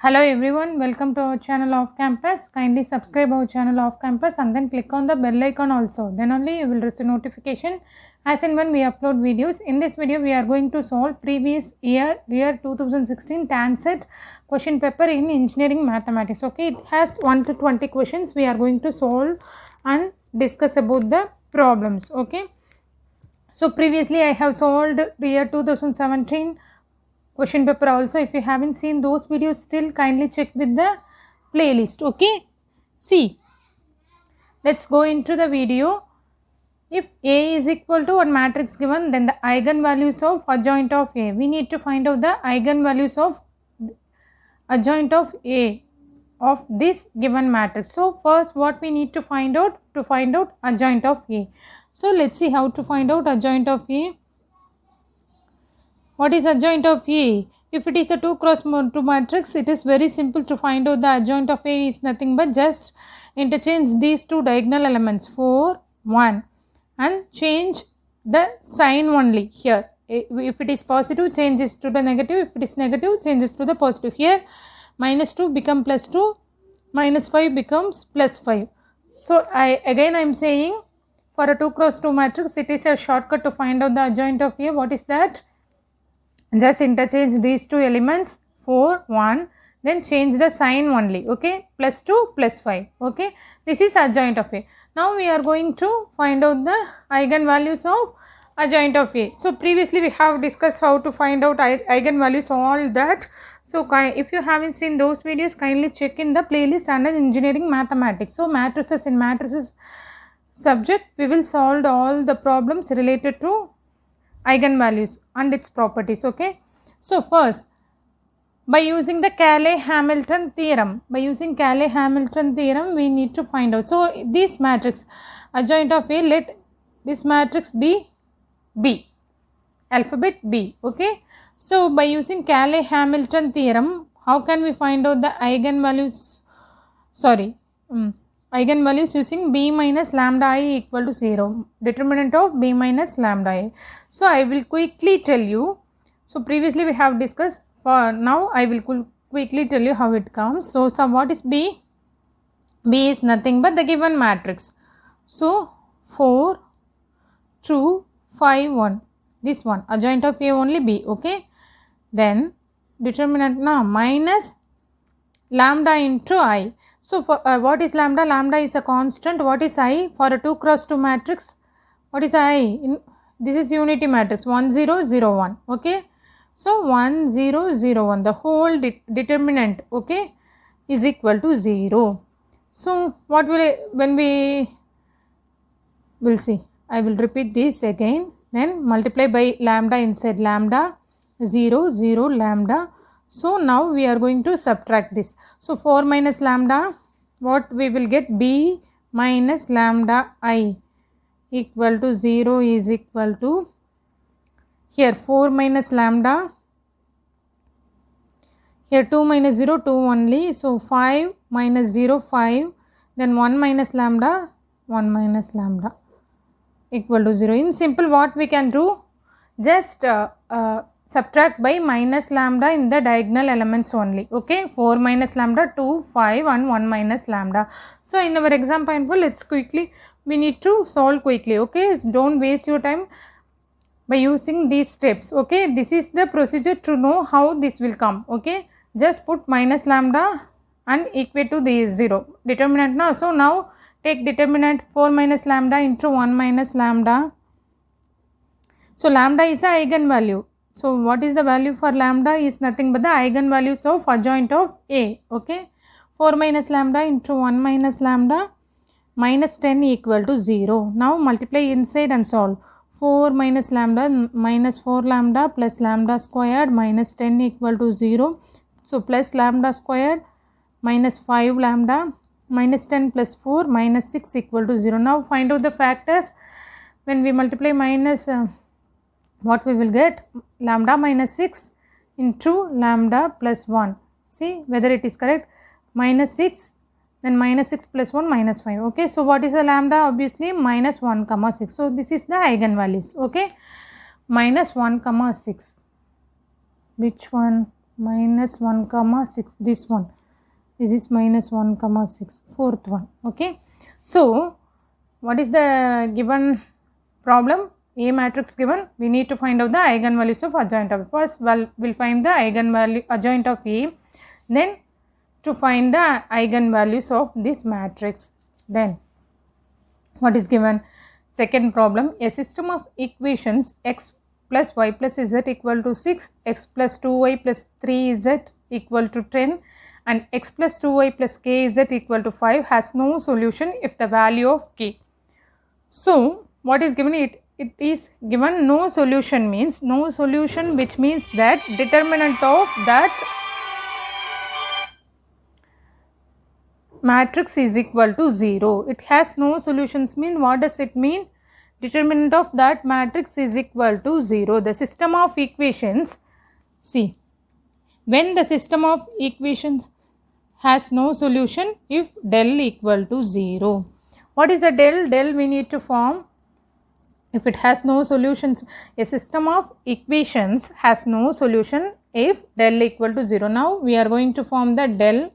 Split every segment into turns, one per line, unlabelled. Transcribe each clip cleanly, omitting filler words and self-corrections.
Hello everyone, welcome to our channel Off Campus. Kindly subscribe our channel Off Campus and then click on the bell icon also. Then only you will receive notification as and when we upload videos. In this video, we are going to solve previous year 2016 TANSET question paper in engineering mathematics. Okay, it has 1 to 20 questions. We are going to solve and discuss about the problems. Okay, so previously I have solved year 2017 question paper also. If you haven't seen those videos, still kindly check with the playlist. Okay, see, let's go into the video. If A is equal to one matrix given, then the eigenvalues of adjoint of A. We need to find out the eigenvalues of adjoint of A of this given matrix. So first what we need to find out adjoint of A. So let's see how to find out adjoint of A. What is adjoint of A? If it is a 2 cross 2 matrix, it is very simple to find out the adjoint of A is nothing but just interchange these two diagonal elements 4, 1 and change the sign only here. If it is positive, change it to the negative. If it is negative, change it to the positive. Here minus 2 become plus 2, minus 5 becomes plus 5. So I am saying for a 2 cross 2 matrix, it is a shortcut to find out the adjoint of A. What is that? Just interchange these two elements 4, 1, then change the sign only. Okay, plus 2, plus 5. Okay, this is adjoint of A. Now we are going to find out the eigenvalues of adjoint of A. So previously we have discussed how to find out eigenvalues, all that. So if you haven't seen those videos, kindly check in the playlist under engineering mathematics. So matrices, in matrices subject, we will solve all the problems related to eigenvalues and its properties. Okay, so first, by using the Cayley-Hamilton theorem, we need to find out. So this matrix adjoint of A, let this matrix be B, alphabet B. Okay, so by using Cayley-Hamilton theorem, how can we find out the eigenvalues? Eigenvalues using B minus lambda I equal to 0, determinant of B minus lambda I. So I will quickly tell you. So previously we have discussed, for now I will quickly tell you how it comes. So what is B? B is nothing but the given matrix. So 4, 2, 5, 1. This one, adjoint of A only B. Okay. Then determinant now minus lambda into I. So for what is lambda? Lambda is a constant. What is I? For a 2 cross 2 matrix, what is I? This is unity matrix 1 0 0 1. Okay, so 1 0 0 1, the whole determinant, okay, is equal to 0. So what when we will see, I will repeat this again, then multiply by lambda inside lambda 0 0 lambda. So now we are going to subtract this. So 4 minus lambda, what we will get? B minus lambda I equal to 0 is equal to, here 4 minus lambda, here 2 minus 0, 2 only. So 5 minus 0, 5, then 1 minus lambda, 1 minus lambda equal to 0. In simple, what we can do? Just subtract by minus lambda in the diagonal elements only. Okay, 4 minus lambda, 2, 5 and 1 minus lambda. So in our example, we need to solve quickly. Okay, don't waste your time by using these steps. Okay, this is the procedure to know how this will come. Okay, just put minus lambda and equate to the 0 determinant now. So now take determinant 4 minus lambda into 1 minus lambda. So lambda is a eigenvalue. So what is the value for lambda? Is nothing but the eigenvalues of adjoint of A. Okay, 4 minus lambda into 1 minus lambda, minus 10 equal to 0. Now multiply inside and solve. 4 minus lambda minus 4 lambda plus lambda squared minus 10 equal to 0. So plus lambda squared minus 5 lambda minus 10 plus 4 minus 6 equal to 0. Now find out the factors. When we multiply minus, what we will get? Lambda minus 6 into lambda plus 1. See whether it is correct. Minus 6, then minus 6 plus 1 minus 5. Okay, so what is the lambda? Obviously minus 1 comma 6. So this is the eigenvalues. Okay, minus 1 comma 6. Which one? minus 1 comma 6, this one, this is minus 1 comma 6, fourth one. Okay, so what is the given problem? A matrix given, we need to find out the eigenvalues of adjoint of. First we'll find the eigenvalue adjoint of A, then to find the eigenvalues of this matrix. Then what is given? Second problem, a system of equations x plus y plus z equal to 6, x plus 2y plus 3z equal to 10 and x plus 2y plus kz equal to 5 has no solution if the value of k. So what is given? It is given no solution means no solution, which means that determinant of that matrix is equal to 0. It has no solutions mean what does it mean? Determinant of that matrix is equal to 0. The system of equations, see, when the system of equations has no solution if del equal to 0. What is a del? Del we need to form. If it has no solutions, a system of equations has no solution if del equal to 0. Now we are going to form the del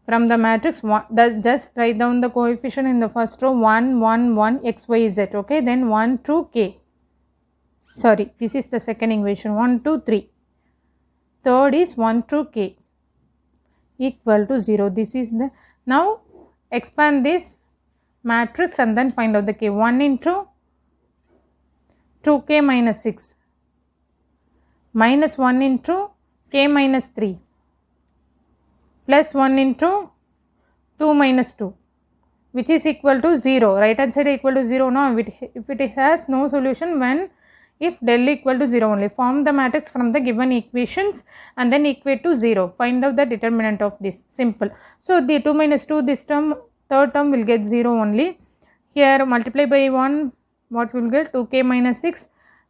from the matrix. Just write down the coefficient in the first row 1, 1, 1, x, y, z. Okay, then 1, 2, k. Sorry, this is the second equation 1, 2, 3. Third is 1, 2, k equal to 0. This is the, now expand this matrix and then find out the k. 1 into 2k minus 6 minus 1 into k minus 3 plus 1 into 2 minus 2, which is equal to 0. Right hand side equal to 0. Now if it has no solution when if del equal to 0 only. Form the matrix from the given equations and then equate to 0. Find out the determinant of this. Simple. So the 2 minus 2, this term, third term will get 0 only. Here multiply by 1, what will get? 2k minus 6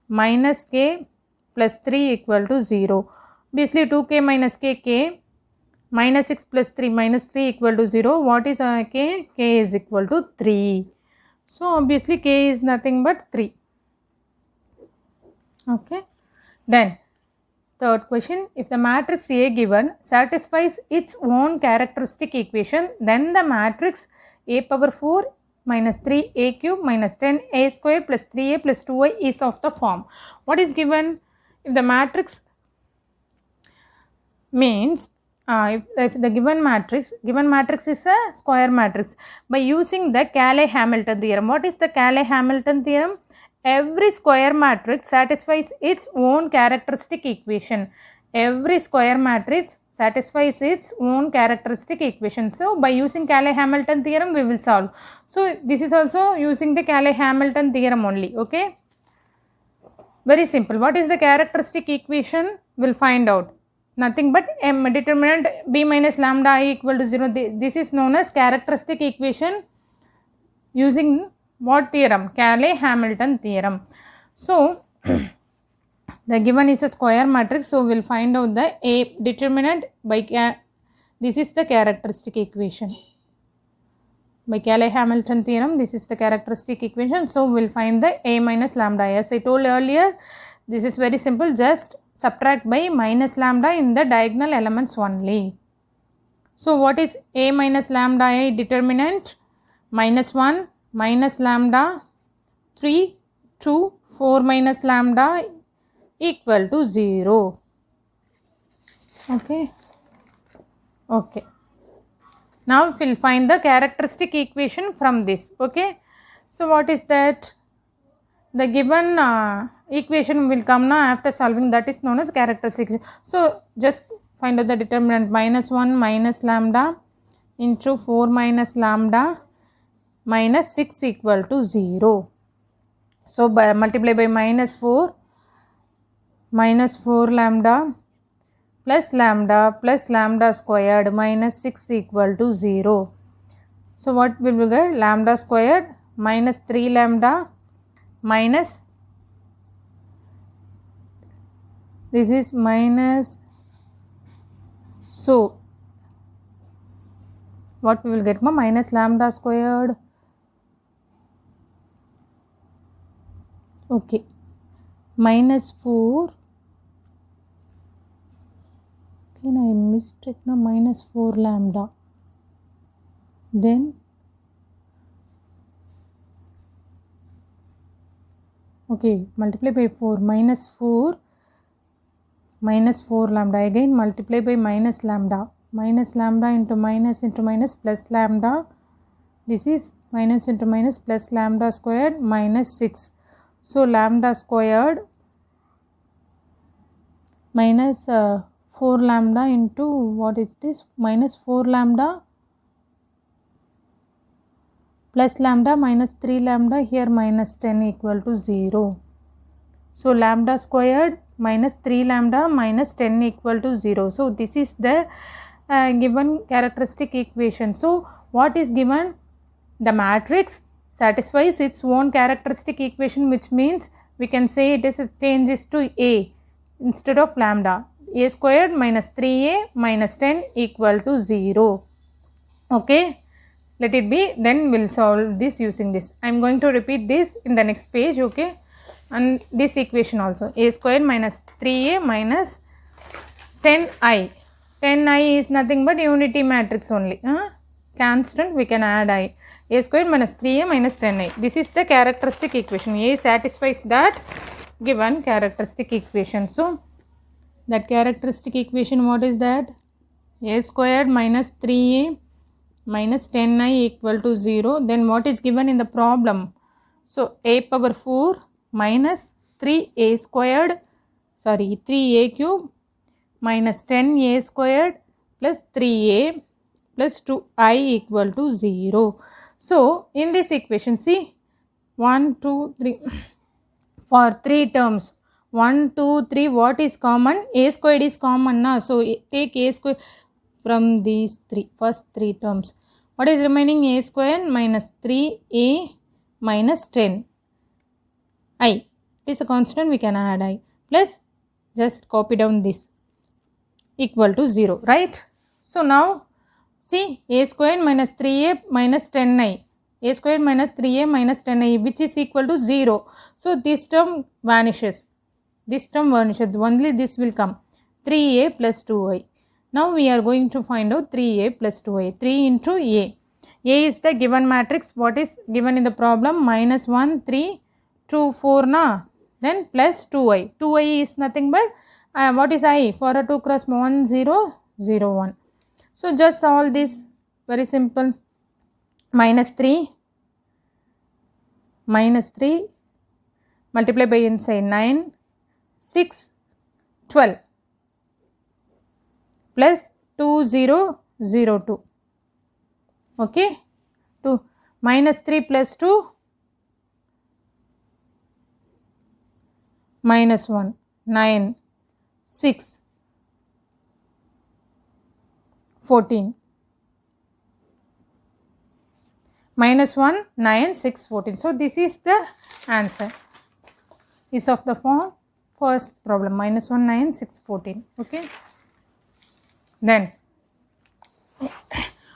minus k plus 3 equal to 0. Obviously 2k minus k, minus 6 plus 3 minus 3 equal to 0. What is k? K is equal to 3. So obviously k is nothing but 3. Okay. Then third question, if the matrix A given satisfies its own characteristic equation, then the matrix A power 4 minus 3 a cube minus 10 a square plus 3a plus 2y is of the form. What is given? If the matrix means if the given matrix is a square matrix, by using the Cayley-Hamilton theorem. What is the Cayley-Hamilton theorem? Every square matrix satisfies its own characteristic equation. Every square matrix satisfies its own characteristic equation. So by using Cayley-Hamilton theorem we will solve. So this is also using the Cayley-Hamilton theorem only. Okay, very simple. What is the characteristic equation? We'll find out. Nothing but m determinant b minus lambda I equal to 0. This is known as characteristic equation using what theorem? Cayley-Hamilton theorem. So the given is a square matrix, so we'll find out the a determinant by this is the characteristic equation by Cayley-Hamilton theorem. This is the characteristic equation, so we'll find the a minus lambda. As I told earlier, this is very simple. Just subtract by minus lambda in the diagonal elements only. So what is a minus lambda I determinant? Minus 1 minus lambda 3 2 4 minus lambda equal to 0. Okay. Okay. Now we'll find the characteristic equation from this. Okay. So what is that? The given equation will come now after solving, that is known as characteristic. So just find out the determinant. Minus 1 minus lambda into 4 minus lambda minus 6 equal to 0. So by multiply by minus 4 lambda plus lambda squared minus 6 equal to 0. So what will we get? Lambda squared minus 3 lambda minus, this is minus, so what we will get? Minus lambda squared. Okay, minus 4 again I mistake now, minus 4 lambda, then okay, multiply by 4, minus 4 lambda, again multiply by minus lambda into minus plus lambda, this is minus into minus plus lambda squared minus 6. So lambda squared minus 4 lambda into what is this, minus 4 lambda plus lambda minus 3 lambda, here minus 10 equal to 0. So lambda squared minus 3 lambda minus 10 equal to 0. So this is the given characteristic equation. So what is given? The matrix satisfies its own characteristic equation, which means we can say it changes to A instead of lambda. A squared minus 3A minus 10 equal to 0. Okay, let it be. Then we'll solve this using this. I am going to repeat this in the next page. Okay, and this equation also, A squared minus 3A minus 10I. 10I is nothing but unity matrix only. Constant, we can add I. A squared minus 3A minus 10I. This is the characteristic equation. A satisfies that given characteristic equation. So that characteristic equation, what is that? A squared minus 3A minus 10I equal to 0. Then what is given in the problem? So A power 4 minus 3A squared, 3A cube minus 10A squared plus 3A plus 2I equal to 0. So in this equation, see, 1, 2, 3, for 3 terms, 1, 2, 3, what is common? A squared is common now. So take A squared from these first 3 terms. What is remaining? A squared minus 3A minus 10. I. It is a constant, we can add I. Plus, just copy down this. Equal to 0, right? So now, see, A squared minus 3A minus 10I. A squared minus 3A minus 10I, which is equal to 0. So this term vanishes. Only this will come. 3A plus 2I. Now we are going to find out 3A plus 2I. 3 into A. A is the given matrix. What is given in the problem? Minus 1, 3, 2, 4 na. Then plus 2I. 2I is nothing but what is I? For a 2 cross 1, 0, 0, 1. So just solve this. Very simple. Minus 3 multiply by inside 9, 6, 12 plus 2, 0, 0, 2. Okay, 2 minus 3 plus 2 minus 1, 9, 6, 14. Minus 1, 9, 6, 14. So this is the answer. Is of the form first problem, minus 1, 9, 6, 14. Okay. Then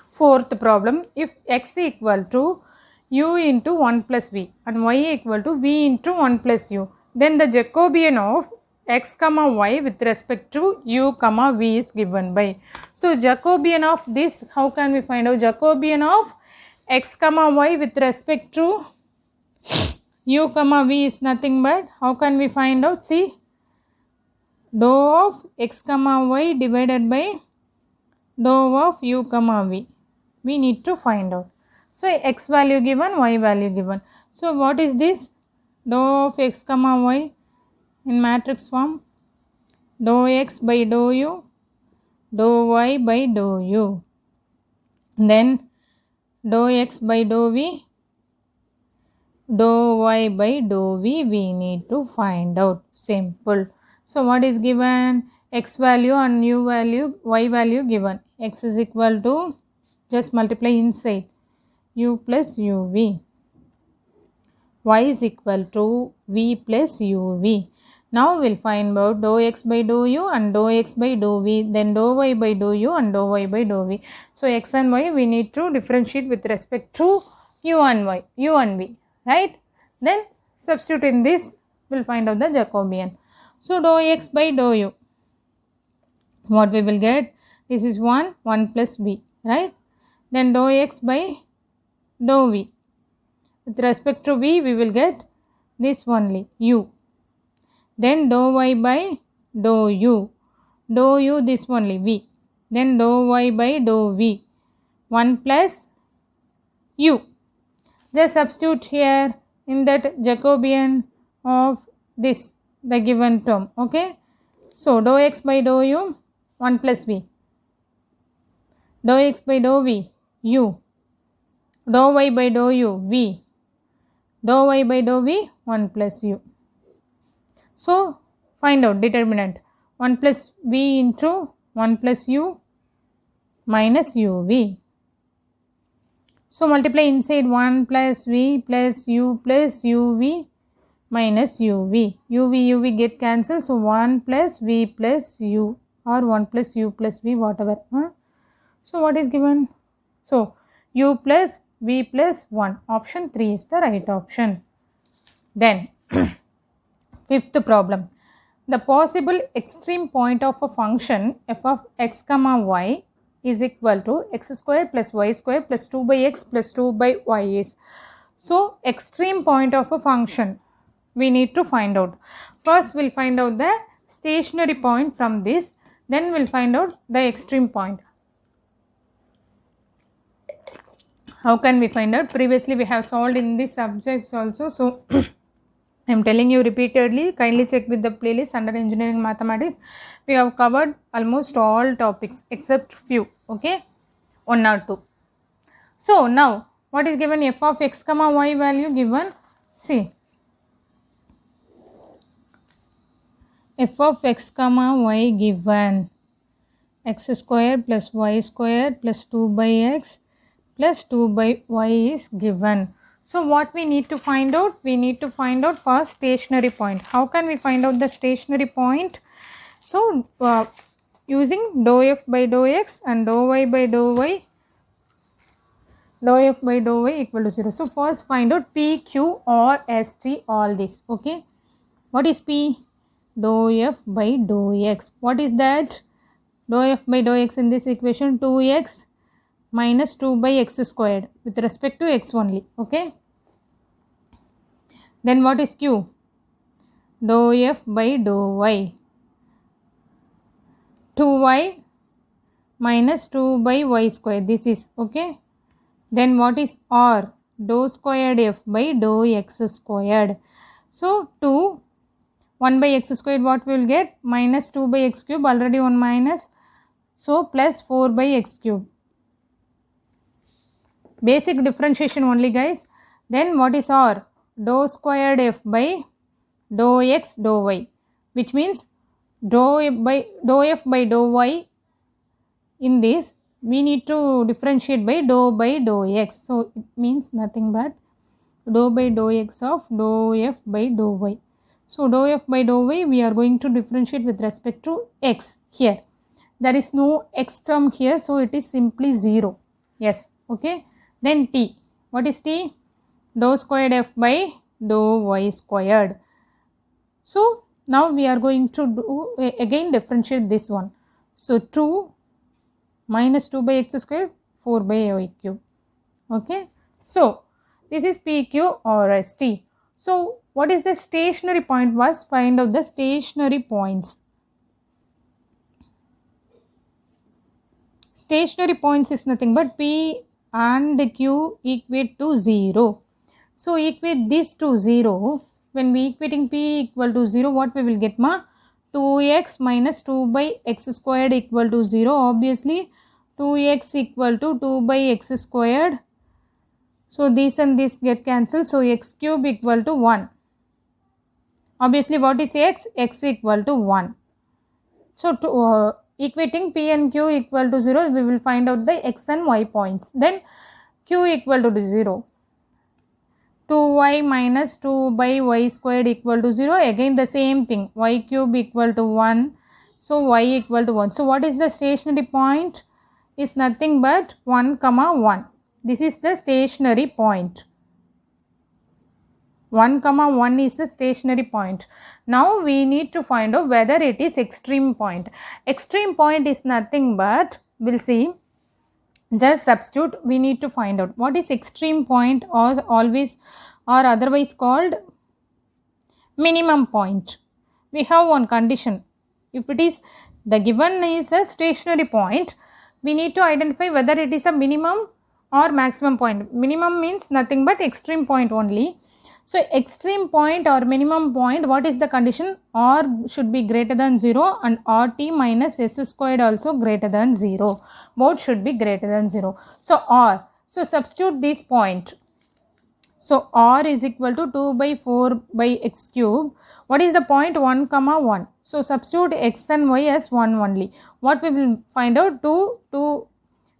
fourth problem, if x equal to u into 1 plus v and y equal to v into 1 plus u, then the Jacobian of x comma y with respect to u comma v is given by. So Jacobian of this, how can we find out? Jacobian of x comma y with respect to u comma v is nothing but, how can we find out? See, dou of x comma y divided by dou of u comma v. We need to find out. So x value given, y value given. So what is this? Dou of x comma y in matrix form, dou x by dou u, dou y by dou u. Then dou x by dou v, dou y by dou v, we need to find out. Simple. So what is given? X value and u value, y value given. X is equal to, just multiply inside, u plus uv. Y is equal to v plus uv. Now we'll find out dou x by dou u and dou x by dou v, then dou y by dou u and dou y by dou v. So x and y we need to differentiate with respect to u and y, u and v, right? Then substitute in this, we'll find out the Jacobian. So dou x by dou u, what we will get? This is 1 plus v, right? Then dou x by dou v. With respect to v, we will get this only, u. Then dou y by dou u. Dou u, this only, v. Then dou y by dou v. 1 plus u. Just substitute here in that Jacobian of this, the given term, okay? So, dou x by dou u, 1 plus v. Dou x by dou v, u. Dou y by dou u, v. Dou y by dou v, 1 plus u. So, find out determinant. 1 plus v into 1 plus u minus uv. So, multiply inside 1 plus v plus u plus uv minus uv. uv get cancelled. So, 1 plus v plus u or 1 plus u plus v, whatever. So, what is given? So, u plus v plus 1. Option 3 is the right option. Then, fifth problem. The possible extreme point of a function f of x comma y is equal to x square plus y square plus 2 by x plus 2 by y is. So, extreme point of a function we need to find out. First, we will find out the stationary point from this. Then, we will find out the extreme point. How can we find out? Previously, we have solved in these subjects also. So, I am telling you repeatedly, kindly check with the playlist under engineering mathematics. We have covered almost all topics except few, okay, 1 or 2. So, now what is given? F of x comma y value given, see, f of x comma y given x square plus y square plus 2 by x plus 2 by y is given. So, what we need to find out? We need to find out first stationary point. How can we find out the stationary point? So, using dou f by dou x and dou y by dou y, dou f by dou y equal to 0. So, first find out p, q or s, t, all this, okay. What is p? Dou f by dou x. What is that? Dou f by dou x in this equation, 2x minus 2 by x squared with respect to x only, okay. Then what is q? Dou f by dou y, 2y minus 2 by y squared, this is, okay. Then what is r? Dou squared f by dou x squared. So, 2, 1 by x squared, what we will get? Minus 2 by x cube, already 1 minus. So, plus 4 by x cube. Basic differentiation only, guys. Then what is r? Dou squared f by dou x dou y, which means dou f by dou y. In this, we need to differentiate by dou x. So, it means nothing but dou by dou x of dou f by dou y. So, dou f by dou y we are going to differentiate with respect to x here. There is no x term here, so it is simply 0. Yes, okay. Then t. What is t? Dou squared f by dou y squared. So, now we are going to do again differentiate this one. So, 2 minus 2 by x squared, 4 by y cube. Okay. So, this is p, q or s, t. So, what is the stationary point? Was find out the stationary points. Stationary points is nothing but p and q equate to 0. So, equate this to 0. When we equating p equal to 0, what we will get, ma? 2x minus 2 by x squared equal to 0. Obviously, 2x equal to 2 by x squared. So, this and this get cancelled. So, x cube equal to 1. Obviously, what is x? X equal to 1. So, to equating p and q equal to 0, we will find out the x and y points. Then, q equal to 0. 2y minus 2 by y squared equal to 0. Again, the same thing. Y cube equal to 1. So, y equal to 1. So, what is the stationary point? Is nothing but 1 comma 1. This is the stationary point. 1 comma 1 is a stationary point. Now we need to find out whether it is extreme point. Extreme point is nothing but, we'll see, just substitute. We need to find out what is extreme point, or always or otherwise called minimum point. We have one condition. If it is the given is a stationary point, we need to identify whether it is a minimum or maximum point. Minimum means nothing but extreme point only. So extreme point or minimum point, what is the condition? R should be greater than 0 and RT minus S squared also greater than 0. Both should be greater than 0. So R. So substitute this point. So R is equal to 2 by 4 by x cube. What is the point? 1 comma 1. So substitute x and y as 1 only. What we will find out? 2 to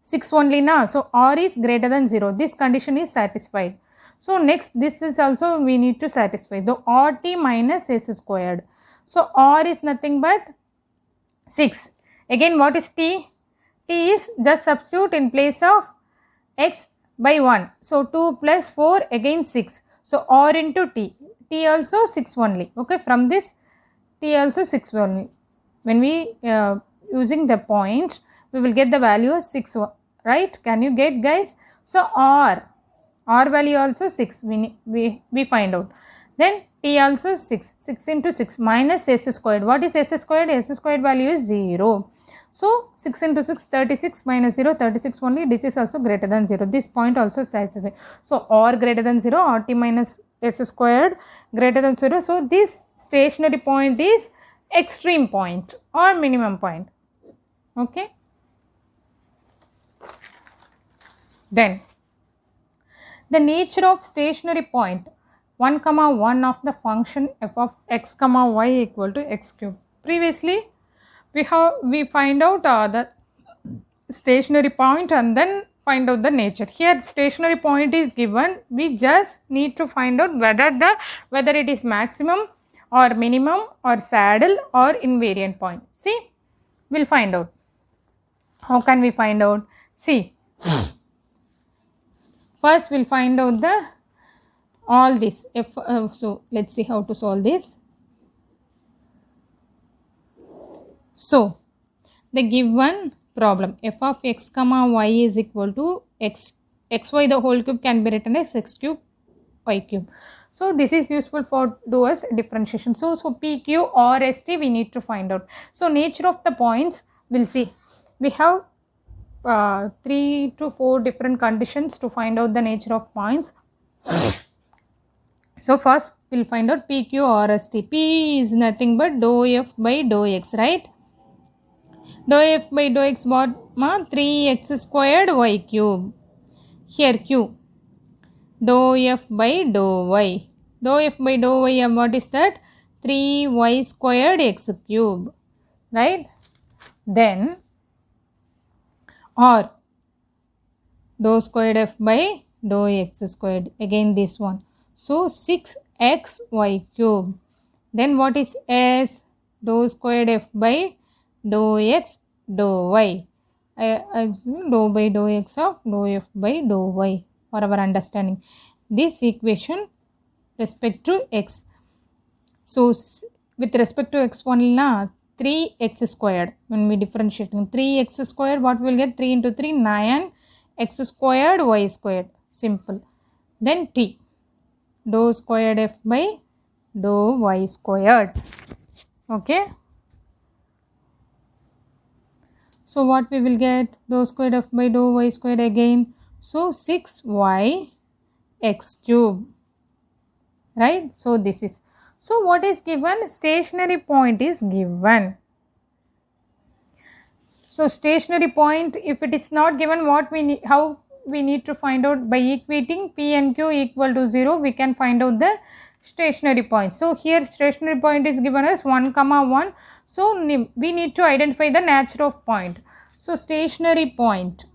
6 only now. So R is greater than 0. This condition is satisfied. So next, this is also we need to satisfy the RT minus S squared. So R is nothing but 6. Again, what is T? T is just substitute in place of x by 1. So 2 plus 4 again 6. So R into T. T also 6 only. Okay, from this T also 6 only. When we using the points, we will get the value of 6, right? Can you get, guys? So R value also 6 we find out. Then T also 6. 6 into 6 minus S squared. What is S squared? S squared value is 0. So 6 into 6, 36 minus 0, 36 only. This is also greater than 0. This point also satisfied. So R greater than 0, RT minus S squared greater than 0. So this stationary point is extreme point or minimum point. Okay. Then the nature of stationary point 1 comma 1 of the function f of x comma y equal to x cube. Previously we find out the stationary point and then find out the nature. Here stationary point is given. We just need to find out whether it is maximum or minimum or saddle or invariant point. See, we'll find out. How can we find out? See. First, we'll find out all this. So let's see how to solve this. So the given problem f of x comma y is equal to xy the whole cube can be written as x cube y cube. So this is useful for do as differentiation. So PQ or ST we need to find out. So nature of the points, we'll see. We have 3 to 4 different conditions to find out the nature of points. So first we'll find out PQ or ST. P is nothing but dou f by dou x, right? Dou f by dou x what? 3x squared y cube. Here Q. Dou f by dou y. Dou f by dou y, what is that? 3y squared x cube, right? Then or dou squared f by dou x squared, again this one. So 6xy cube. Then what is S? Dou squared f by dou x dou y. Dou by dou x of dou f by dou y for our understanding. This equation respect to x. So with respect to x only na 3x squared. When we differentiating 3x squared, what we will get? 3 into 3, 9 x squared y squared. Simple. Then T. Dou squared f by dou y squared. Okay. So what we will get? Dou squared f by dou y squared again. So 6y x cube. Right. So this is. So what is given? Stationary point is given. So stationary point, if it is not given, what we need, how we need to find out? By equating P and Q equal to 0, we can find out the stationary point. So here stationary point is given as 1 comma 1. So we need to identify the nature of point. So stationary point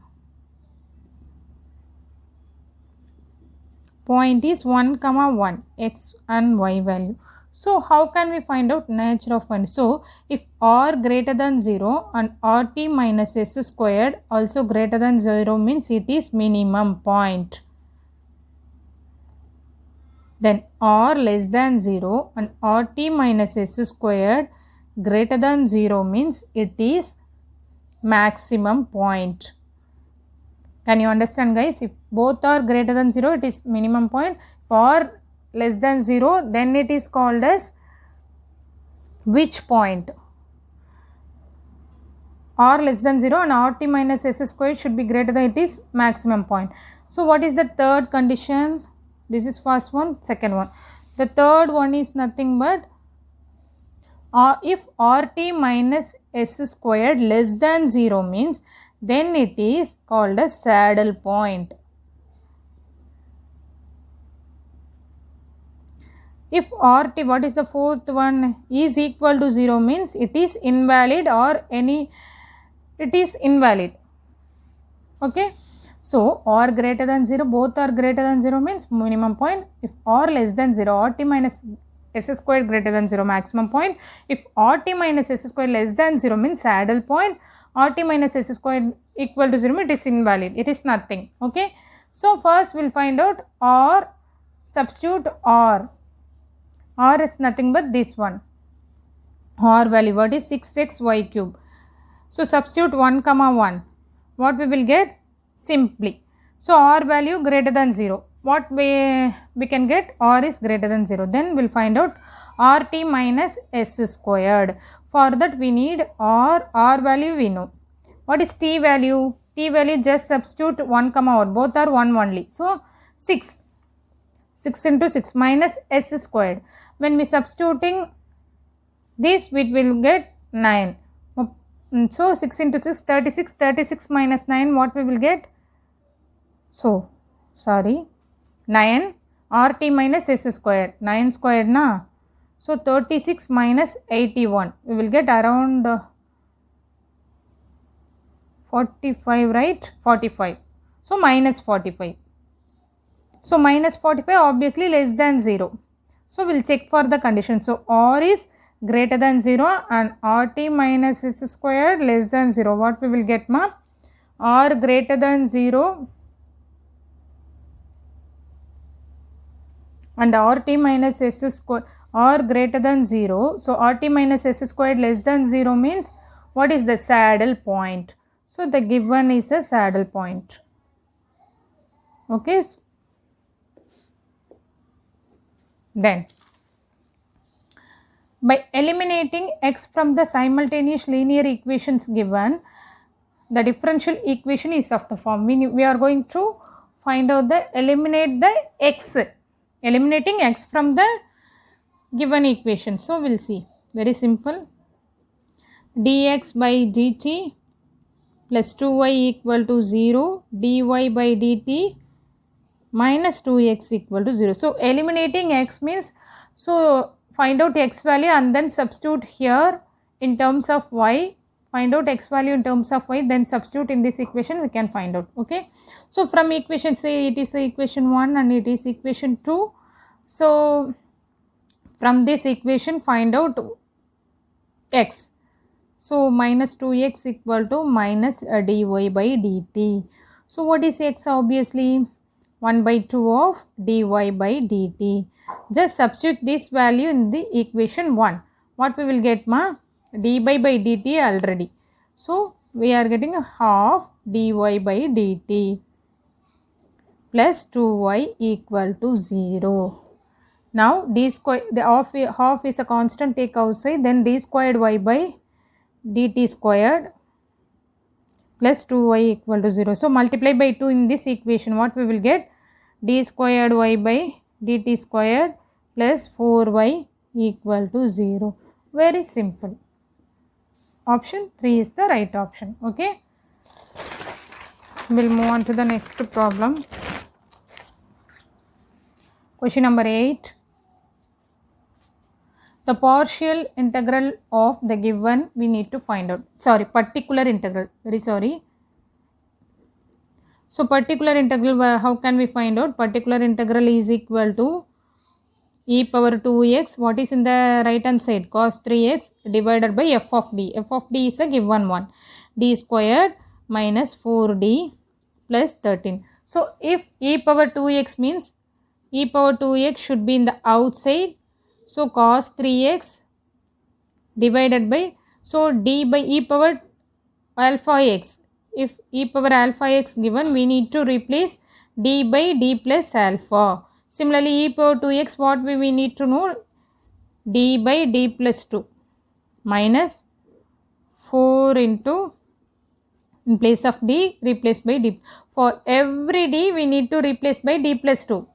is 1 comma 1 x and y value. So how can we find out nature of point? So if r greater than 0 and rt minus s squared also greater than 0 means it is minimum point. then r less than 0 and rt minus s squared greater than 0 means it is maximum point. Can you understand, guys? If both are greater than 0, it is minimum point. If r less than 0, then it is called as which point? R less than 0 and rt minus s squared should be greater than, it is maximum point. So what is the third condition? This is first one, second one. The third one is nothing but if rt minus s squared less than 0 means then it is called a saddle point. If rt, what is the fourth one, is equal to 0 means it is invalid or it is invalid. Okay. So r greater than 0, both are greater than 0 means minimum point. If r less than 0, rt minus s squared greater than 0, maximum point. If rt minus s squared less than 0 means saddle point. Rt minus s squared equal to 0 means it is invalid, it is nothing. Okay. So first we will find out r, substitute r. R is nothing but this one. R value, what is 6xy cube. So substitute 1 comma 1. What we will get? Simply. So r value greater than 0. What we can get? R is greater than 0. Then we will find out rt minus s squared. For that we need r value we know. What is t value? T value just substitute 1 comma 1. Both are 1 only. So 6. 6 into 6 minus s squared. When we substituting this, we will get 9. So 6 into 6, 36. 36 minus 9, what we will get? So, sorry, 9 rt minus s squared. 9 squared na. So 36 minus 81. We will get around 45, right? 45. So minus 45. So minus 45 obviously less than 0. So we will check for the condition. So r is greater than 0 and rt minus s squared less than 0. What we will get, ma? R greater than 0 and rt minus s squared, r greater than 0. So rt minus s squared less than 0 means what is the saddle point? So the given is a saddle point. Okay. Then by eliminating x from the simultaneous linear equations given, the differential equation is of the form. We are going to find out eliminate the x, eliminating x from the given equation. So we will see, very simple. Dx by dt plus 2y equal to 0, dy by dt minus 2x equal to 0. So eliminating x means, so find out x value and then substitute here in terms of y. Find out x value in terms of y, then substitute in this equation, we can find out. Okay. So from equation, say it is the equation 1 and it is equation 2. So from this equation find out x. So minus 2x equal to minus dy by dt. So what is x? Obviously 1 by 2 of dy by dt. Just substitute this value in the equation 1. What we will get, ma? dy by dt already. So we are getting a half dy by dt plus 2y equal to 0. Now d square, the half is a constant, take outside, then d squared y by dt squared plus 2y equal to 0. So multiply by 2 in this equation, what we will get? D squared y by dt squared plus 4y equal to 0. Very simple. Option 3 is the right option. Okay. We will move on to the next problem. Question number 8. The partial integral of the given we need to find out. Sorry, particular integral. Very sorry. So particular integral, how can we find out? Particular integral is equal to e power 2x. What is in the right hand side? Cos 3x divided by f of d. F of d is a given one. D squared minus 4d plus 13. So if e power 2x means e power 2x should be in the outside. So cos 3x divided by, so d by e power alpha x. If e power alpha x given, we need to replace d by d plus alpha. Similarly, e power 2x, what we need to know? D by d plus 2 minus 4 into, in place of d, replace by d. For every d, we need to replace by d plus 2.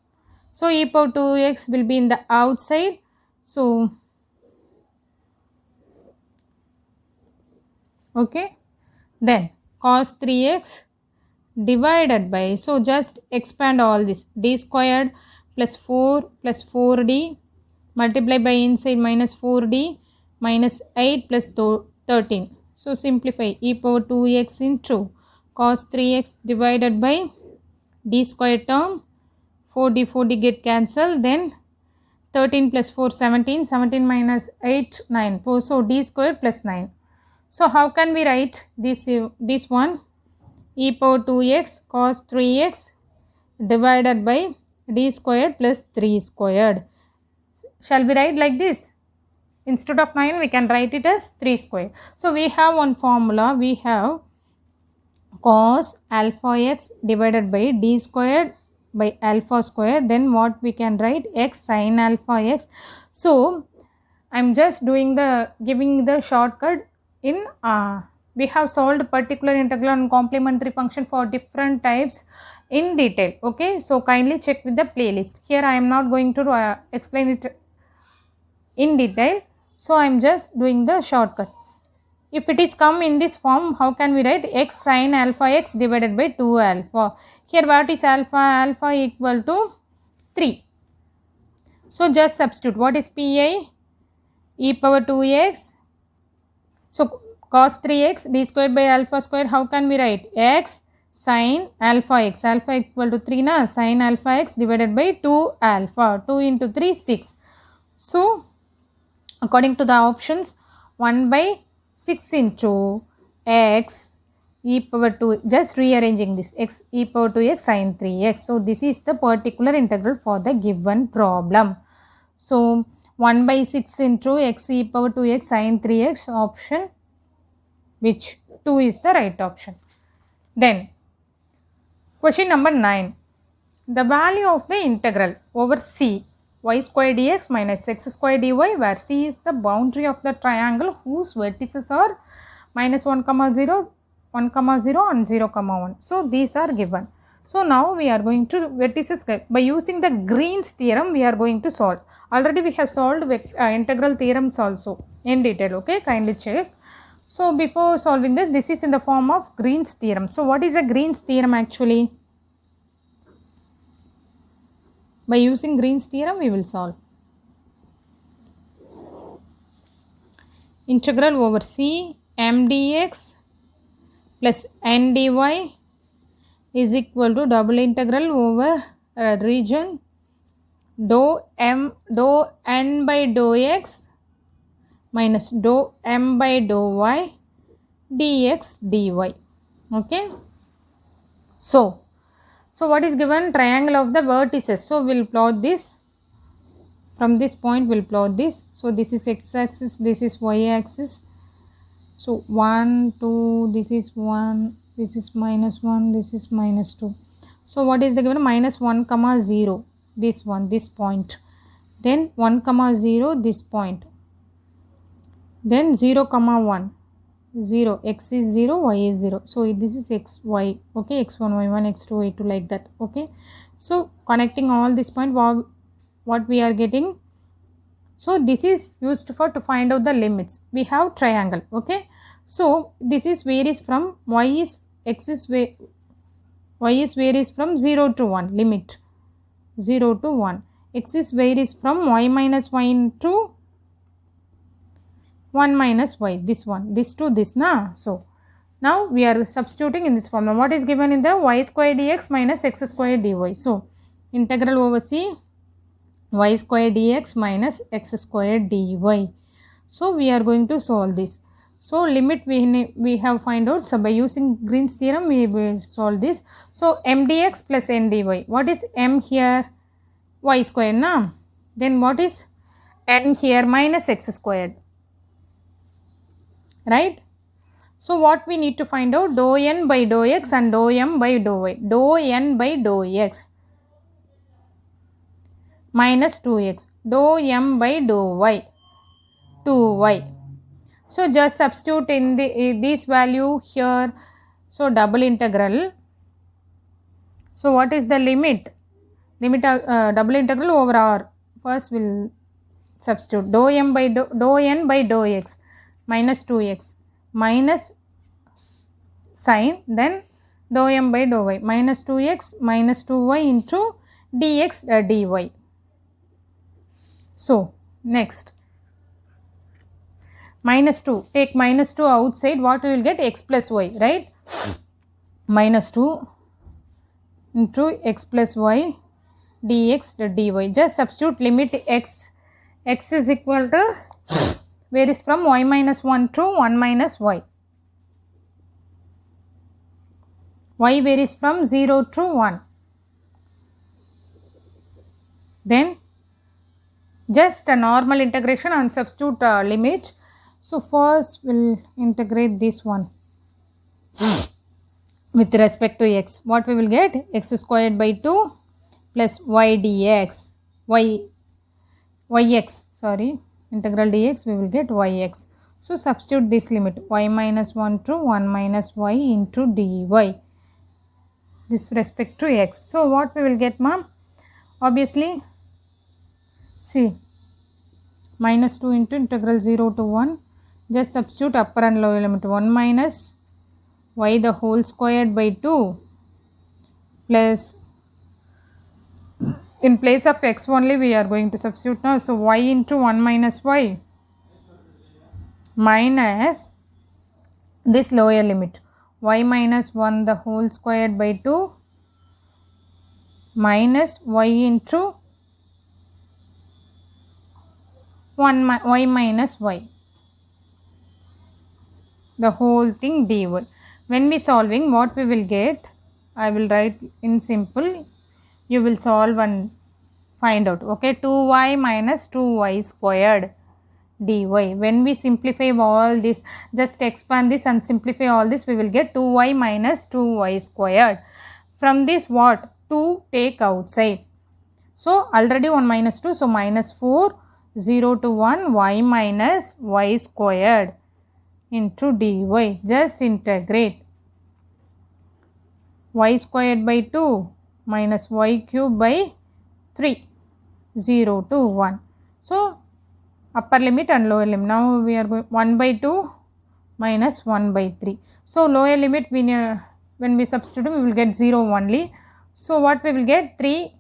So e power 2x will be in the outside. So, okay. Then cos 3x divided by, so just expand all this, d squared plus 4 plus 4d multiply by inside minus 4d minus 8 plus 13. So simplify, e power 2x into cos 3x divided by d squared term, 4d get cancelled, then 13 plus 4 17, 17 minus 8 9, so d squared plus 9. So how can we write this one? E power 2x cos 3x divided by d squared plus 3 squared. Shall we write like this? Instead of 9, we can write it as 3 squared. So we have one formula. We have cos alpha x divided by d squared by alpha square. Then what we can write? X sin alpha x. So I am just giving the shortcut in we have solved particular integral and complementary function for different types in detail. Okay, so kindly check with the playlist. Here I am not going to explain it in detail, so I am just doing the shortcut. If it is come in this form, how can we write? X sin alpha x divided by 2 alpha. Here what is alpha? Alpha equal to 3. So just substitute. What is pi? E power 2x. So cos 3x d squared by alpha square, how can we write? X sin alpha x. Alpha equal to 3 na? Sin alpha x divided by 2 alpha. 2 into 3 6. So according to the options, 1 by 6 into x e power 2, just rearranging this, x e power 2x sin 3x. So this is the particular integral for the given problem. So 1 by 6 into x e power 2x sin 3x, option which 2 is the right option. Then question number 9. The value of the integral over C y square dx minus x square dy, where C is the boundary of the triangle whose vertices are minus 1 comma 0, 1 comma 0 and 0 comma 1. So these are given. So now we are going to vertices by using the Green's theorem we are going to solve. Already we have solved integral theorems also in detail. Okay, kindly check. So before solving this is in the form of Green's theorem. So what is a Green's theorem actually? By using Green's theorem we will solve. Integral over C m dx plus n dy is equal to double integral over region dou n by dou x minus dou m by dou y dx dy. Okay. So what is given? Triangle of the vertices. So we will plot this. From this point we will plot this. So this is x axis, this is y axis. So 1, 2, this is 1, this is minus 1, this is minus 2. So what is the given? Minus 1 comma 0, this one, this point. Then 1 comma 0, this point. Then 0 comma 1. 0, x is 0, y is 0. So this is x, y. Okay, x1, y1, x2, y2, like that. Okay. So connecting all this point, what we are getting? So this is used to find out the limits. We have triangle. Okay. So this is varies from varies from 0 to 1, limit 0 to 1. X is varies from y minus y to 1 minus y, this one, this to this na. So now we are substituting in this formula. What is given in the y square dx minus x square dy. So integral over C y square dx minus x square dy. So we are going to solve this. So limit we have find out. So by using Green's theorem we will solve this. So m dx plus n dy. What is m here? y squared na. Then what is n here? Minus x squared, right? So what we need to find out? Dou n by dou x and dou m by dou y. Dou n by dou x minus 2x. Dou m by dou y 2y. So just substitute in this value here. So double integral. So what is the limit? Limit double integral over r. First we'll substitute dou n by dou x minus 2x minus sign, then dou m by dou y minus 2x minus 2y into dx dy. So next minus 2, take minus 2 outside, what we will get? X plus y, right? Minus 2 into x plus y dx dy. Just substitute limit x is equal to varies from y minus 1 to 1 minus y. Y varies from 0 to 1. Then just a normal integration and substitute limit. So first we'll integrate this one with respect to x. What we will get? X squared by 2 plus y dx, yx, sorry, integral dx, we will get yx. So substitute this limit y minus 1 to 1 minus y into dy, this with respect to x. So what we will get, ma'am? Obviously, see, minus 2 into integral 0 to 1, just substitute upper and lower limit. 1 minus y the whole squared by 2 plus, in place of x only we are going to substitute now. So y into 1 minus y minus this lower limit, y minus 1 the whole squared by 2 minus y into y minus y, the whole thing dy. When we solving, what we will get? I will write in simple. You will solve and find out. Okay, 2y minus 2y squared dy. When we simplify all this, just expand this and simplify all this, we will get 2y minus 2y squared. From this, what? 2 take outside. So already 1 minus 2. So minus 4, 0 to 1, y minus y squared into dy. Just integrate. Y squared by 2 minus y cube by 3, 0 to 1. So upper limit and lower limit. Now we are going 1 by 2 minus 1 by 3. So lower limit, when we substitute, we will get 0 only. So what we will get? 3,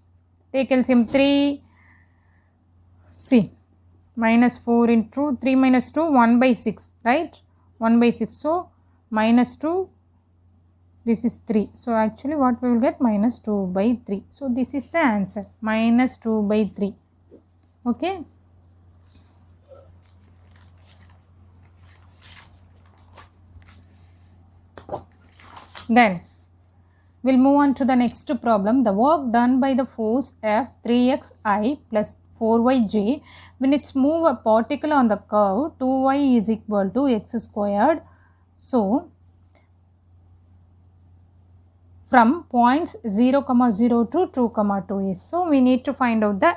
take LCM 3, see, minus 4 into 3 minus 2, 1 by 6, right? 1 by 6. So minus 2, this is 3. So actually what we will get? Minus 2 by 3. So this is the answer, minus 2 by 3. Okay. Then we'll move on to the next problem. The work done by the force F 3xi plus 4yj when it's move a particle on the curve 2y is equal to x squared. So from points 0, 0 to 2, 2 is. So we need to find out the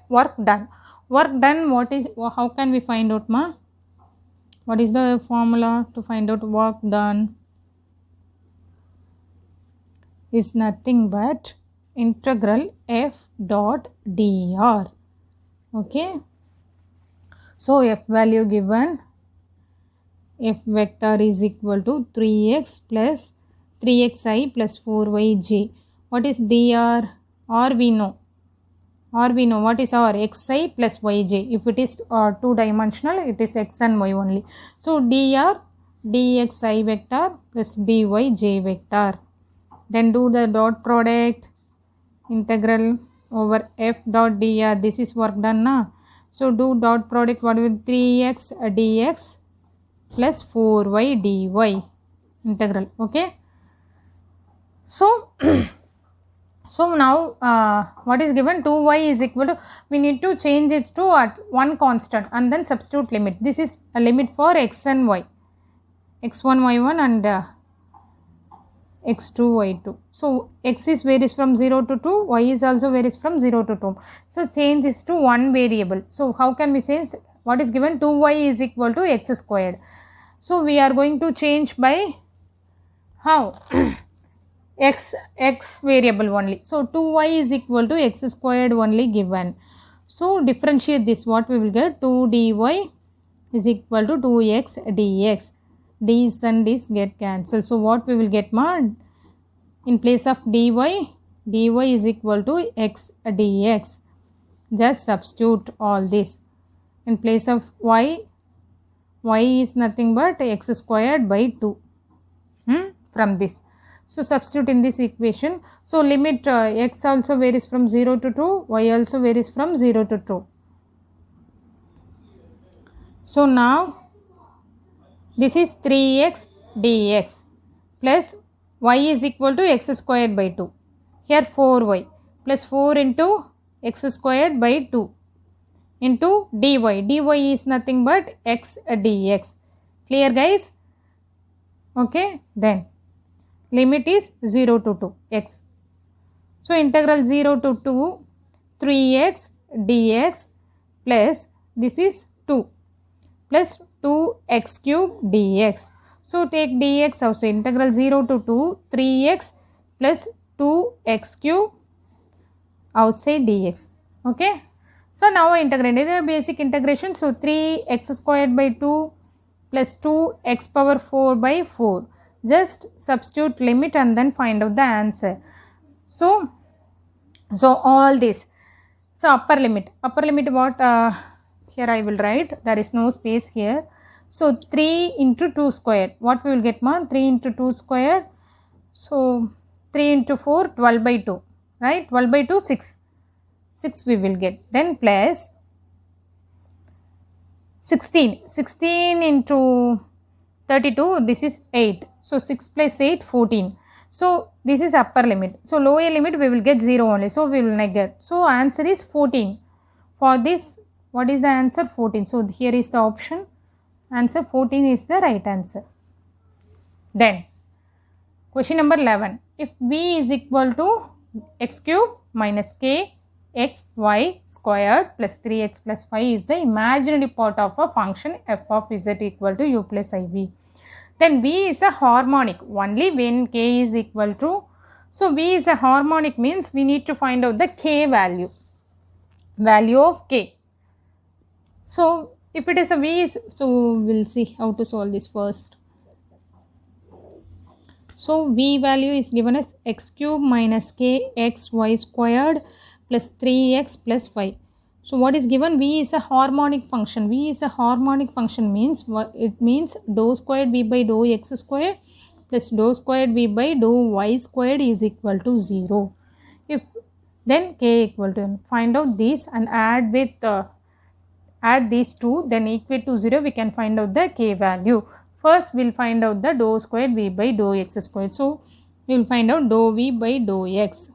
work done. Work done, what is, how can we find out, ma? What is the formula to find out work done? Is nothing but integral f dot dr. Okay. So f value given, f vector is equal to 3x plus 3xi plus 4yj. What is dr? Or we know. What is our xi plus yj. If it is 2-dimensional, it is x and y only. So dr dxi vector plus dyj vector. Then do the dot product, integral over f dot dr. This is work done na. So do dot product, what will 3x dx plus 4y dy integral. Okay. So So now what is given, 2y is equal to, we need to change it to at one constant and then substitute limit. This is a limit for x and y, x1 y1 and x2 y2. So x is varies from 0 to 2, y is also varies from 0 to 2. So change is to one variable. So how can we say what is given, 2y is equal to x squared. So we are going to change by how x variable only. So 2y is equal to x squared only given. So differentiate this, what we will get, 2 dy is equal to 2x dx. D's and d's get cancelled. So what we will get, in place of dy is equal to x dx. Just substitute all this. In place of y is nothing but x squared by 2 from this. So substitute in this equation. So limit x also varies from 0 to 2, y also varies from 0 to 2. So now this is 3x dx plus y is equal to x squared by 2. Here 4y plus 4 into x squared by 2 into dy. dy is nothing but x dx. Clear guys? Okay, then limit is 0 to 2 x. So integral 0 to 2 3x dx plus this is 2 plus 2x cube dx. So take dx also, integral 0 to 2 3x plus 2x cube outside dx. Okay. So now integrate the basic integration. So 3x squared by 2 plus 2x power 4 by 4. Just substitute limit and then find out the answer. So all this. So upper limit what, here I will write, there is no space here. So 3 into 2 square, what we will get, 3 into 2 square. So 3 into 4, 12 by 2, right? 12 by 2, 6 we will get. Then plus 16 into 32, this is 8. So 6 plus 8, 14. So this is upper limit. So lower limit we will get 0 only. So we will negate. So answer is 14. For this, what is the answer? 14. So here is the option. Answer 14 is the right answer. Then question number 11. If v is equal to x cube minus k x y squared plus 3x plus 5 is the imaginary part of a function f of z equal to u plus iv. Then v is a harmonic only when k is equal to, so v is a harmonic means we need to find out the k value of k. So if it is a v, so we'll see how to solve this first. So v value is given as x cube minus k x y squared plus 3x plus 5. So what is given? V is a harmonic function. V is a harmonic function means what it means, dou squared v by dou x squared plus dou squared v by dou y squared is equal to 0. If then k equal to, find out this and add with add these two, then equate to 0, we can find out the k value. First we'll find out the dou squared v by dou x squared. So we will find out dou v by dou x.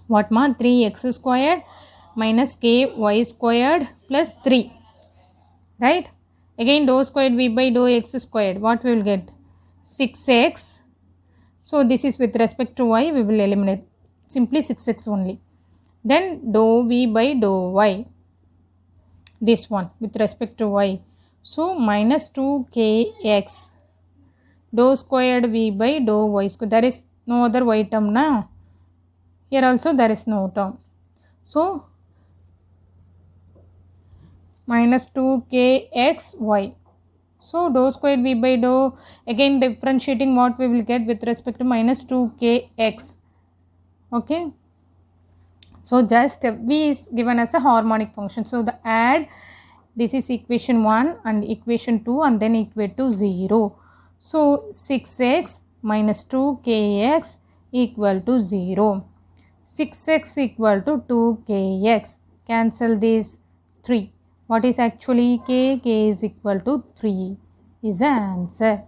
What 3x squared minus k y squared plus 3, right? Again dou squared v by dou x squared, what we will get? 6x. So this is with respect to y, we will eliminate simply 6x only. Then dou v by dou y, this one with respect to y. So minus 2kx dou squared v by dou y squared. There is no other y term now. Here also there is no term. So minus 2kxy. So dou squared v by dou, again differentiating what we will get with respect to minus 2kx. Okay. So just v is given as a harmonic function. So the add, this is equation 1 and equation 2 and then equate to 0. So 6x minus 2kx equal to 0. 6x equal to 2kx. Cancel this 3. What is actually k? K is equal to 3 is the answer.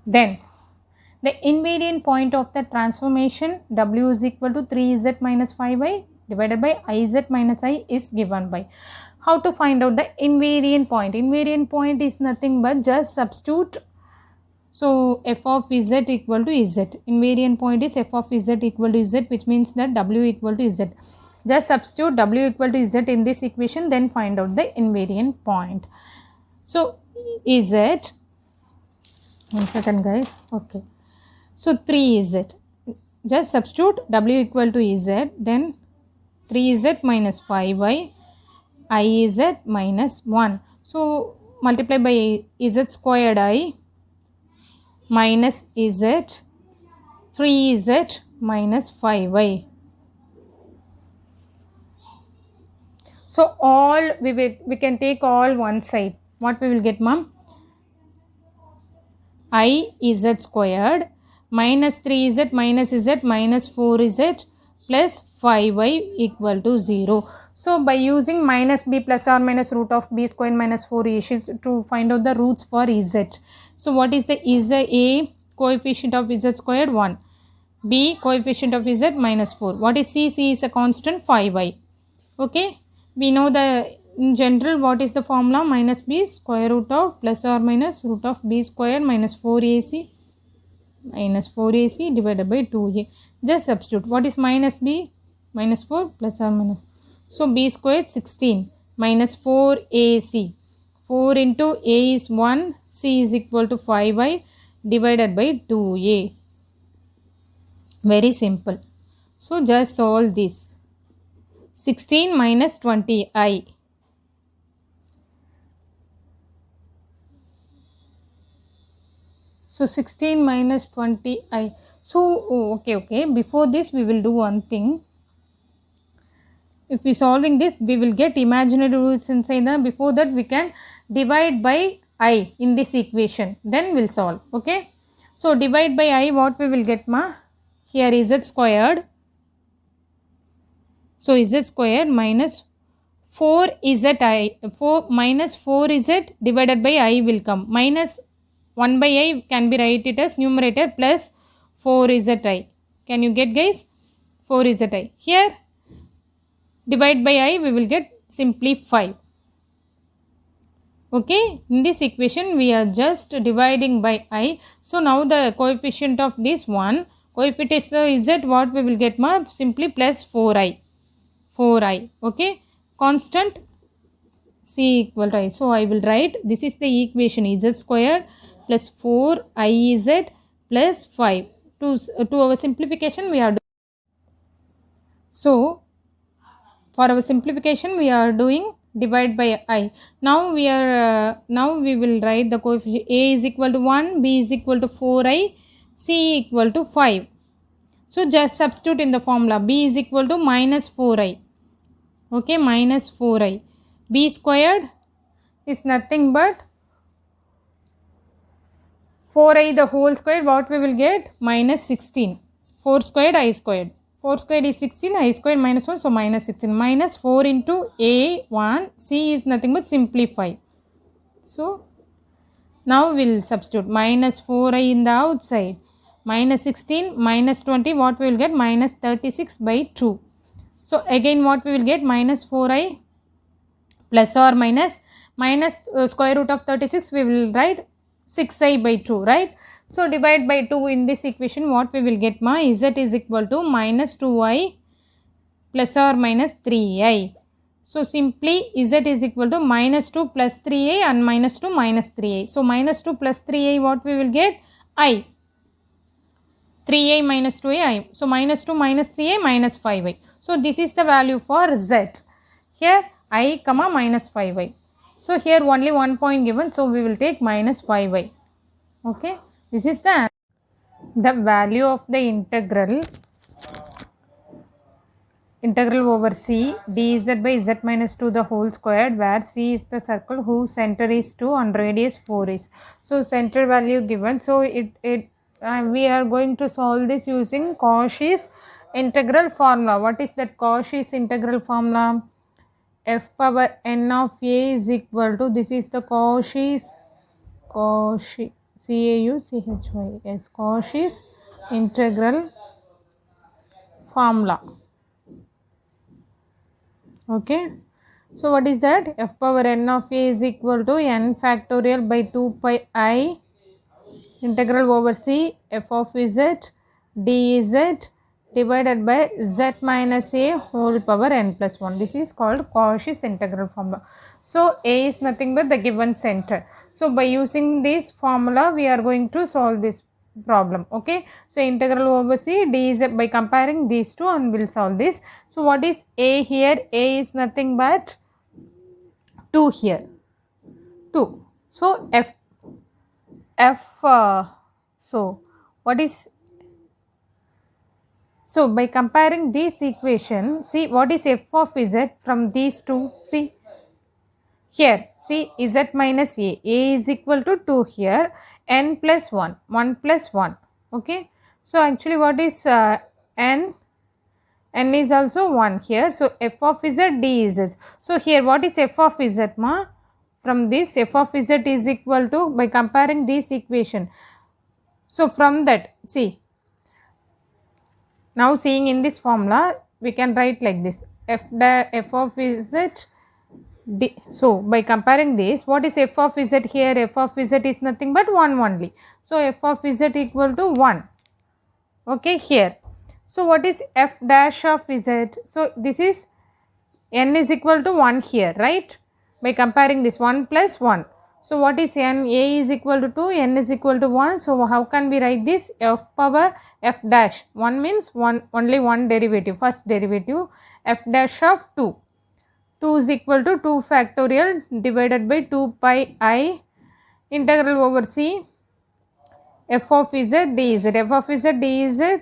Then The invariant point of the transformation w is equal to 3z minus 5y divided by iz minus I is given by. How to find out the invariant point? Invariant point is nothing but just substitute. So f of z equal to z. Invariant point is f of z equal to z, which means that w equal to z. Just substitute w equal to z in this equation, then find out the invariant point. So z, one second guys, okay. So 3z, just substitute w equal to z, then 3z minus 5y, iz minus 1. So multiply by z squared I minus z, 3z minus 5y. So all we can take all one side. What we will get, ma'am? iz squared minus 3z minus z minus 4z plus 5y equal to 0. So by using minus b plus or minus root of b squared minus 4 is to find out the roots for z. So what is the z? A coefficient of z squared 1, b coefficient of z minus 4. What is c? C is a constant 5y. Okay, we know the in general what is the formula? Minus b square root of plus or minus root of b squared minus 4ac divided by 2a. Just substitute. What is minus b? Minus 4 plus or minus. So b squared 16 minus 4ac. 4 into a is 1, c is equal to 5y divided by 2a. Very simple. So just solve this. 16 minus 20i. So 16 minus 20i. So okay. Before this we will do one thing. If we solving this, we will get imaginary roots inside them. Before that we can divide by I in this equation. Then we'll solve. Okay. So divide by I, what we will get, ma? Here is z squared. So z squared minus 4 minus 4z divided by I will come. Minus 1 by I can be write it as numerator plus 4zi. Can you get, guys? 4zi. Here divide by I, we will get simply 5. Okay, in this equation we are just dividing by I. So now the coefficient of this one, coefficient z, what we will get, ma? Simply plus 4i. Okay, constant c equal to I. So I will write, this is the equation, z squared plus 4iz plus 5. To our simplification we are doing. So for our simplification we are doing divide by I. Now we will write the coefficient. A is equal to 1, b is equal to 4i, c equal to 5. So just substitute in the formula. B is equal to minus 4i. Okay, minus 4i. B squared is nothing but 4i the whole square. What we will get? Minus 16. 4 squared I squared. 4 squared is 16, I squared minus 1, so minus 16. Minus 4 into a 1, c is nothing but simply 5. So now we will substitute minus 4i in the outside. Minus 16 minus 20, what we will get? Minus 36 by 2. So again what we will get? Minus 4i plus or minus square root of 36, we will write 6i by 2, right? So divide by 2 in this equation, what we will get, ma? Z is equal to minus 2i plus or minus 3i. So simply z is equal to minus 2 plus 3i and minus 2 minus 3i. So minus 2 plus 3i, what we will get? I. 3i minus 2i. So minus 2 minus 3i minus 5i. So this is the value for z. Here I comma minus 5i. So here only one point given, so we will take minus 5i. Okay, this is the value of the integral over c dz by z minus 2 the whole squared, where c is the circle whose center is 2 and radius 4 is. So center value given. So we are going to solve this using Cauchy's integral formula. What is that Cauchy's integral formula? F power n of a is equal to, this is the Cauchy Cauchy. Yes, Cauchy's integral formula. Okay. So what is that? F power n of a is equal to n factorial by 2 pi I integral over c f of z dz divided by z minus a whole power n plus 1. This is called Cauchy's integral formula. So a is nothing but the given center. So by using this formula we are going to solve this problem. Okay, so integral over c dz, by comparing these two, and we'll solve this. So what is a here? A is nothing but 2 here, 2. So f so what is, so by comparing this equation, see what is f of z from these two. See here, see z minus a is equal to 2 here, n plus 1, 1 plus 1. Okay, so actually what is n is also 1 here. So f of z dz. So here what is f of z ma? From this f of z is equal to, by comparing this equation, so from that, see, now seeing in this formula we can write like this, f of z d. So by comparing this, what is f of z here? F of z is nothing but 1 only. So f of z equal to 1. Okay, here. So what is f dash of z? So this is n is equal to 1 here, right? By comparing this 1 plus 1. So what is n? A is equal to 2, n is equal to 1. So how can we write this? F power f dash. 1 means one, only one derivative, first derivative, f dash of 2. 2 is equal to 2 factorial divided by 2 pi I integral over c f of z dz. F of z dz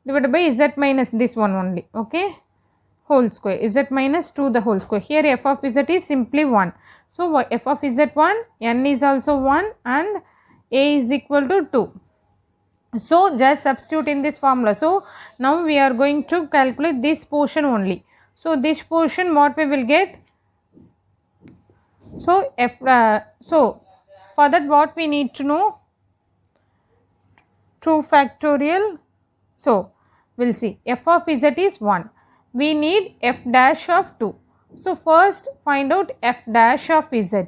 divided by z minus this one only. Okay, whole square, z minus 2 the whole square. Here f of z is simply 1. So f of z 1, n is also 1, and a is equal to 2. So just substitute in this formula. So now we are going to calculate this portion only. So this portion what we will get? So so for that what we need to know? 2 factorial. So we'll see f of z is 1. We need f dash of 2. So first find out f dash of z.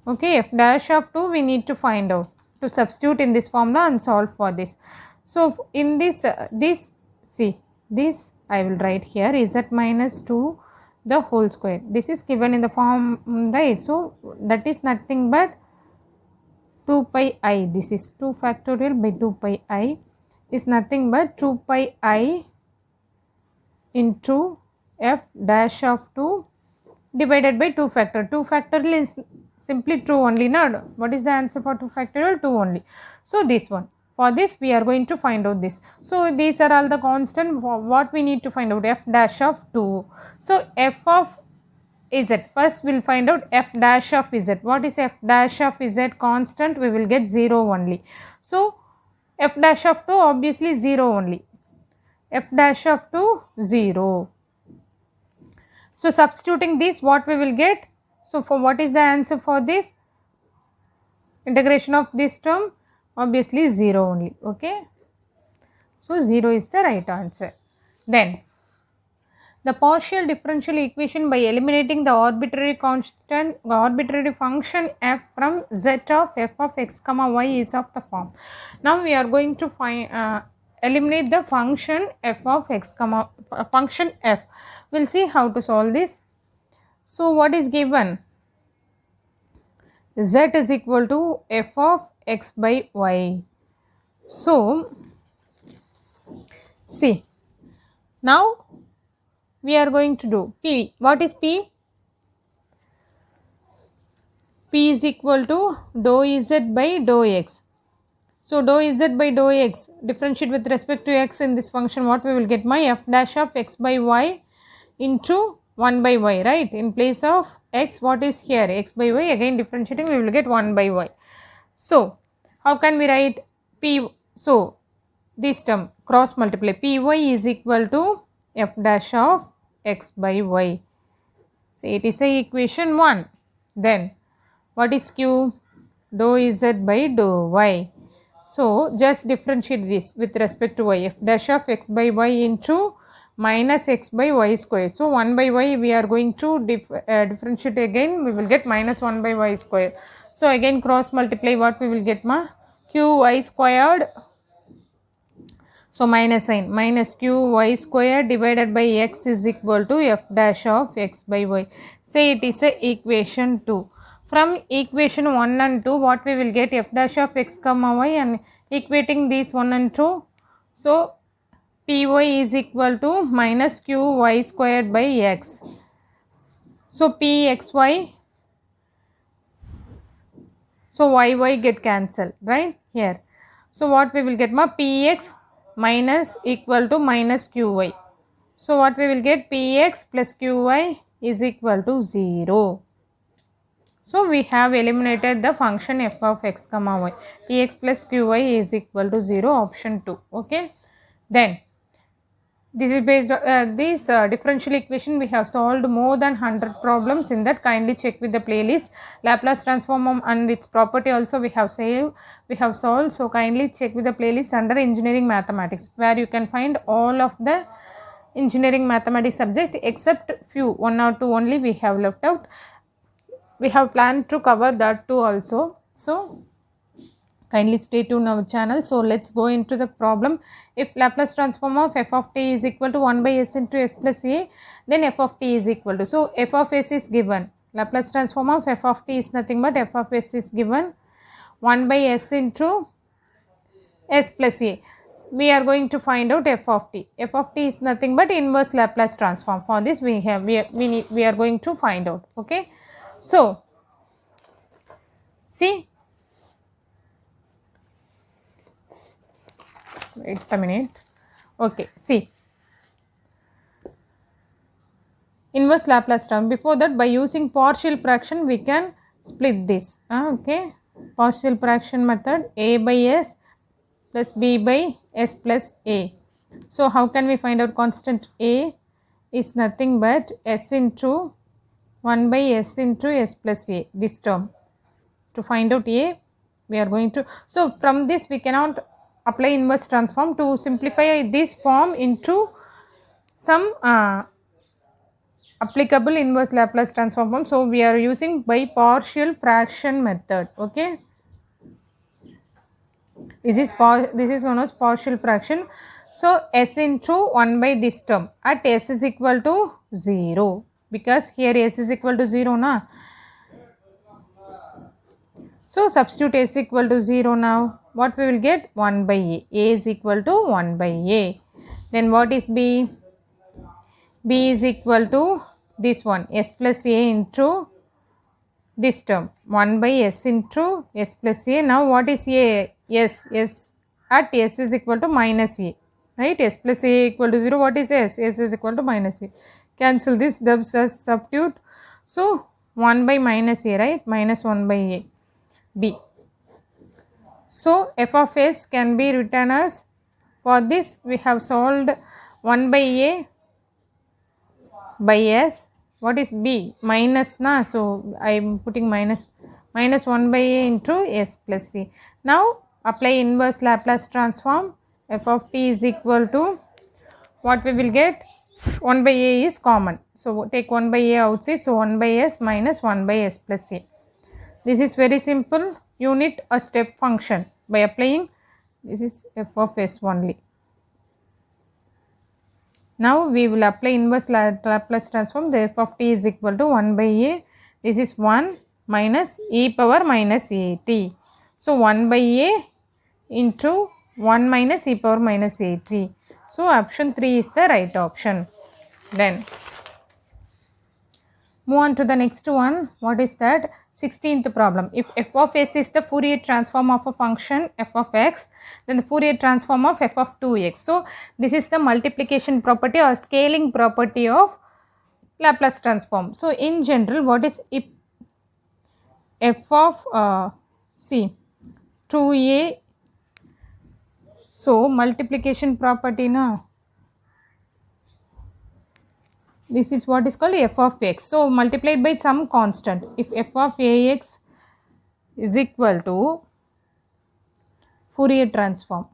Okay, f dash of 2 we need to find out, to substitute in this formula and solve for this. So in this see this I will write here z minus 2 the whole square. This is given in the form, right? So that is nothing but 2 pi I. This is 2 factorial by 2 pi I is nothing but 2 pi I into f dash of 2 divided by 2 factorial. 2 factorial is simply 2 only. Now what is the answer for 2 factorial? 2 only. So this one, for this we are going to find out this. So these are all the constant. What we need to find out? F dash of 2. So f of z, first we will find out f dash of z. What is f dash of z? Constant, we will get 0 only. So f dash of 2 obviously 0 only. F dash of 2 0. So substituting this, what we will get? So for what is the answer for this? Integration of this term, obviously 0 only. Okay, so 0 is the right answer. Then the partial differential equation by eliminating the arbitrary constant, arbitrary function f from z of f of x comma y is of the form. Now we are going to find eliminate the function f of x comma function f. We'll see how to solve this. So what is given? Z is equal to f of x by y. So see, now we are going to do P. What is P? P is equal to dou z by dou x. So dou z by dou x, differentiate with respect to x in this function, what we will get? My f dash of x by y into 1 by y, right? In place of x, what is here? X by y, again differentiating, we will get 1 by y. So how can we write P? So this term cross multiply, Py is equal to f dash of x by y. So it is a equation 1. Then what is Q? dou z by dou y. So just differentiate this with respect to y. F dash of x by y into minus x by y square. So 1 by y we are going to differentiate again, we will get minus 1 by y square. So again cross multiply, what we will get ma? Qy squared. So minus sign, minus qy square divided by x is equal to f dash of x by y. Say it is a equation 2. From equation 1 and 2, what we will get? F dash of x comma y, and equating these 1 and 2. So py is equal to minus qy squared by x. So pxy, so y get cancelled right here. So what we will get ma? Px minus equal to minus qy. So what we will get? Px plus qy is equal to 0. So we have eliminated the function f of x comma y. Px plus qy is equal to 0, option 2. Okay. Then this is based on this differential equation. We have solved more than 100 problems. In that, kindly check with the playlist. Laplace transform and its property also we have solved. So kindly check with the playlist under engineering mathematics, where you can find all of the engineering mathematics subject except few, 1 or 2 only we have left out. We have planned to cover that too also. So kindly stay tuned on our channel. So let's go into the problem. If Laplace transform of f of t is equal to 1 by s into s plus a, then f of t is equal to, so f of s is given. Laplace transform of f of t is nothing but f of s is given 1 by s into s plus a. We are going to find out f of t. F of t is nothing but inverse Laplace transform. For this we are going to find out. Okay. So see, wait a minute. Okay, see, inverse Laplace transform. Before that, by using partial fraction we can split this. Okay, partial fraction method, a by s plus b by s plus a. So how can we find out constant? A is nothing but s into 1 by s into s plus a, this term. To find out a, we are going to, so from this we cannot apply inverse transform. To simplify this form into some applicable inverse Laplace transform form, so we are using by partial fraction method. Okay, this is known as partial fraction. So s into 1 by this term at s is equal to 0, because here s is equal to 0 na. So substitute s equal to 0 now. What we will get? 1 by a. A is equal to 1 by a. Then what is b? B is equal to this one, s plus a into this term, 1 by s into s plus a. Now what is a? S at s is equal to minus a, right? S plus a equal to 0. What is s? S is equal to minus a. Cancel this, substitute. So 1 by minus a, right? Minus 1 by a. B. So f of s can be written as, for this we have solved 1 by a by s. What is b? Minus na, so I am putting minus 1 by a into s plus a. Now apply inverse Laplace transform. F of t is equal to, what we will get? 1 by a is common, so take 1 by a outside, so 1 by s minus 1 by s plus a. This is very simple unit or step function. By applying, this is f of s only. Now we will apply inverse Laplace transform. The f of t is equal to 1 by a. This is 1 minus e power minus a t. So 1 by a into 1 minus e power minus a t. So option 3 is the right option. Then move on to the next one. What is that? 16th problem. If f of s is the Fourier transform of a function f of x, then the Fourier transform of f of 2x. So this is the multiplication property or scaling property of Laplace transform. So in general, what is if f of 2a, so multiplication property na, this is what is called f of x. So multiplied by some constant. If f of ax is equal to Fourier transform.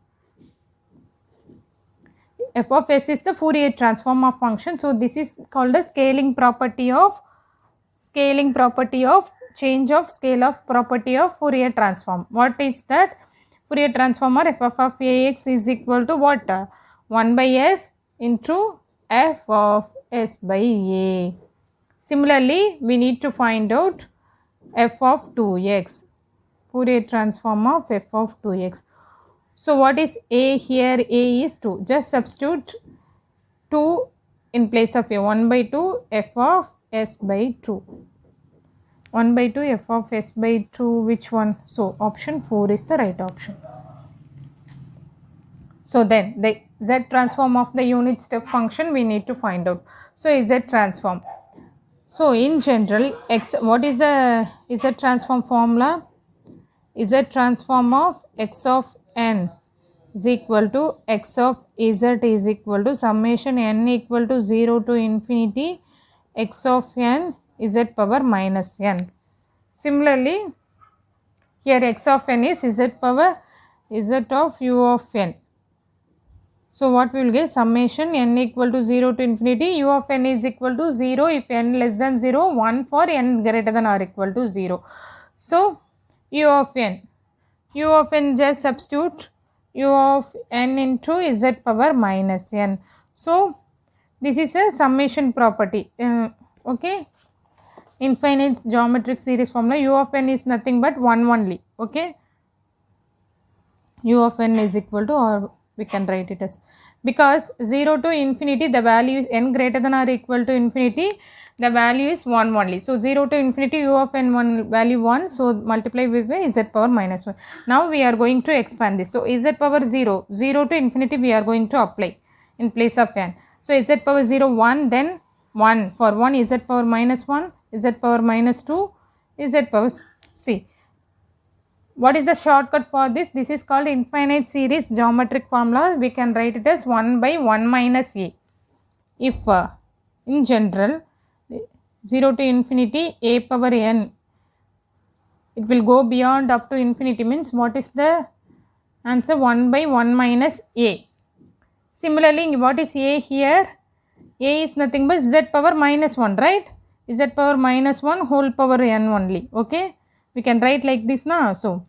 F of s is the Fourier transform of function. So this is called a scaling property of change of scale of property of Fourier transform. What is that? Fourier transform or f of ax is equal to what? 1 by s into f of s by a. Similarly, we need to find out f of 2x, Fourier transform of f of 2x. So what is a here? A is 2. Just substitute 2 in place of a. 1 by 2 f of s by 2. 1 by 2 f of s by 2, which one? So option 4 is the right option. So then the z transform of the unit step function we need to find out. So z transform. So in general, what is the z transform formula? Z transform of x of n is equal to x of z is equal to summation n equal to 0 to infinity x of n z power minus n. Similarly, here x of n is z power z of u of n. So what we will get? Summation n equal to 0 to infinity u of n is equal to 0 if n less than 0, 1 for n greater than or equal to 0. So u of n just substitute u of n into z power minus n. So this is a summation property. Okay, infinite geometric series formula. U of n is nothing but 1 only. Okay, u of n is equal to, or we can write it as, because 0 to infinity the value is n greater than or equal to infinity, the value is 1 only. So 0 to infinity u of n value 1, so multiply with z power minus 1. Now we are going to expand this. So z power 0 to infinity we are going to apply in place of n. So z power 0 1, then 1 for 1 z power minus 1, z power minus 2, z power c. What is the shortcut for this? This is called infinite series geometric formula. We can write it as 1 by 1 minus a. If in general 0 to infinity a power n, it will go beyond up to infinity, means what is the answer? 1 by 1 minus a. Similarly, what is a here? A is nothing but z power minus 1, right? Z power minus 1 whole power n only. Okay, we can write like this now. So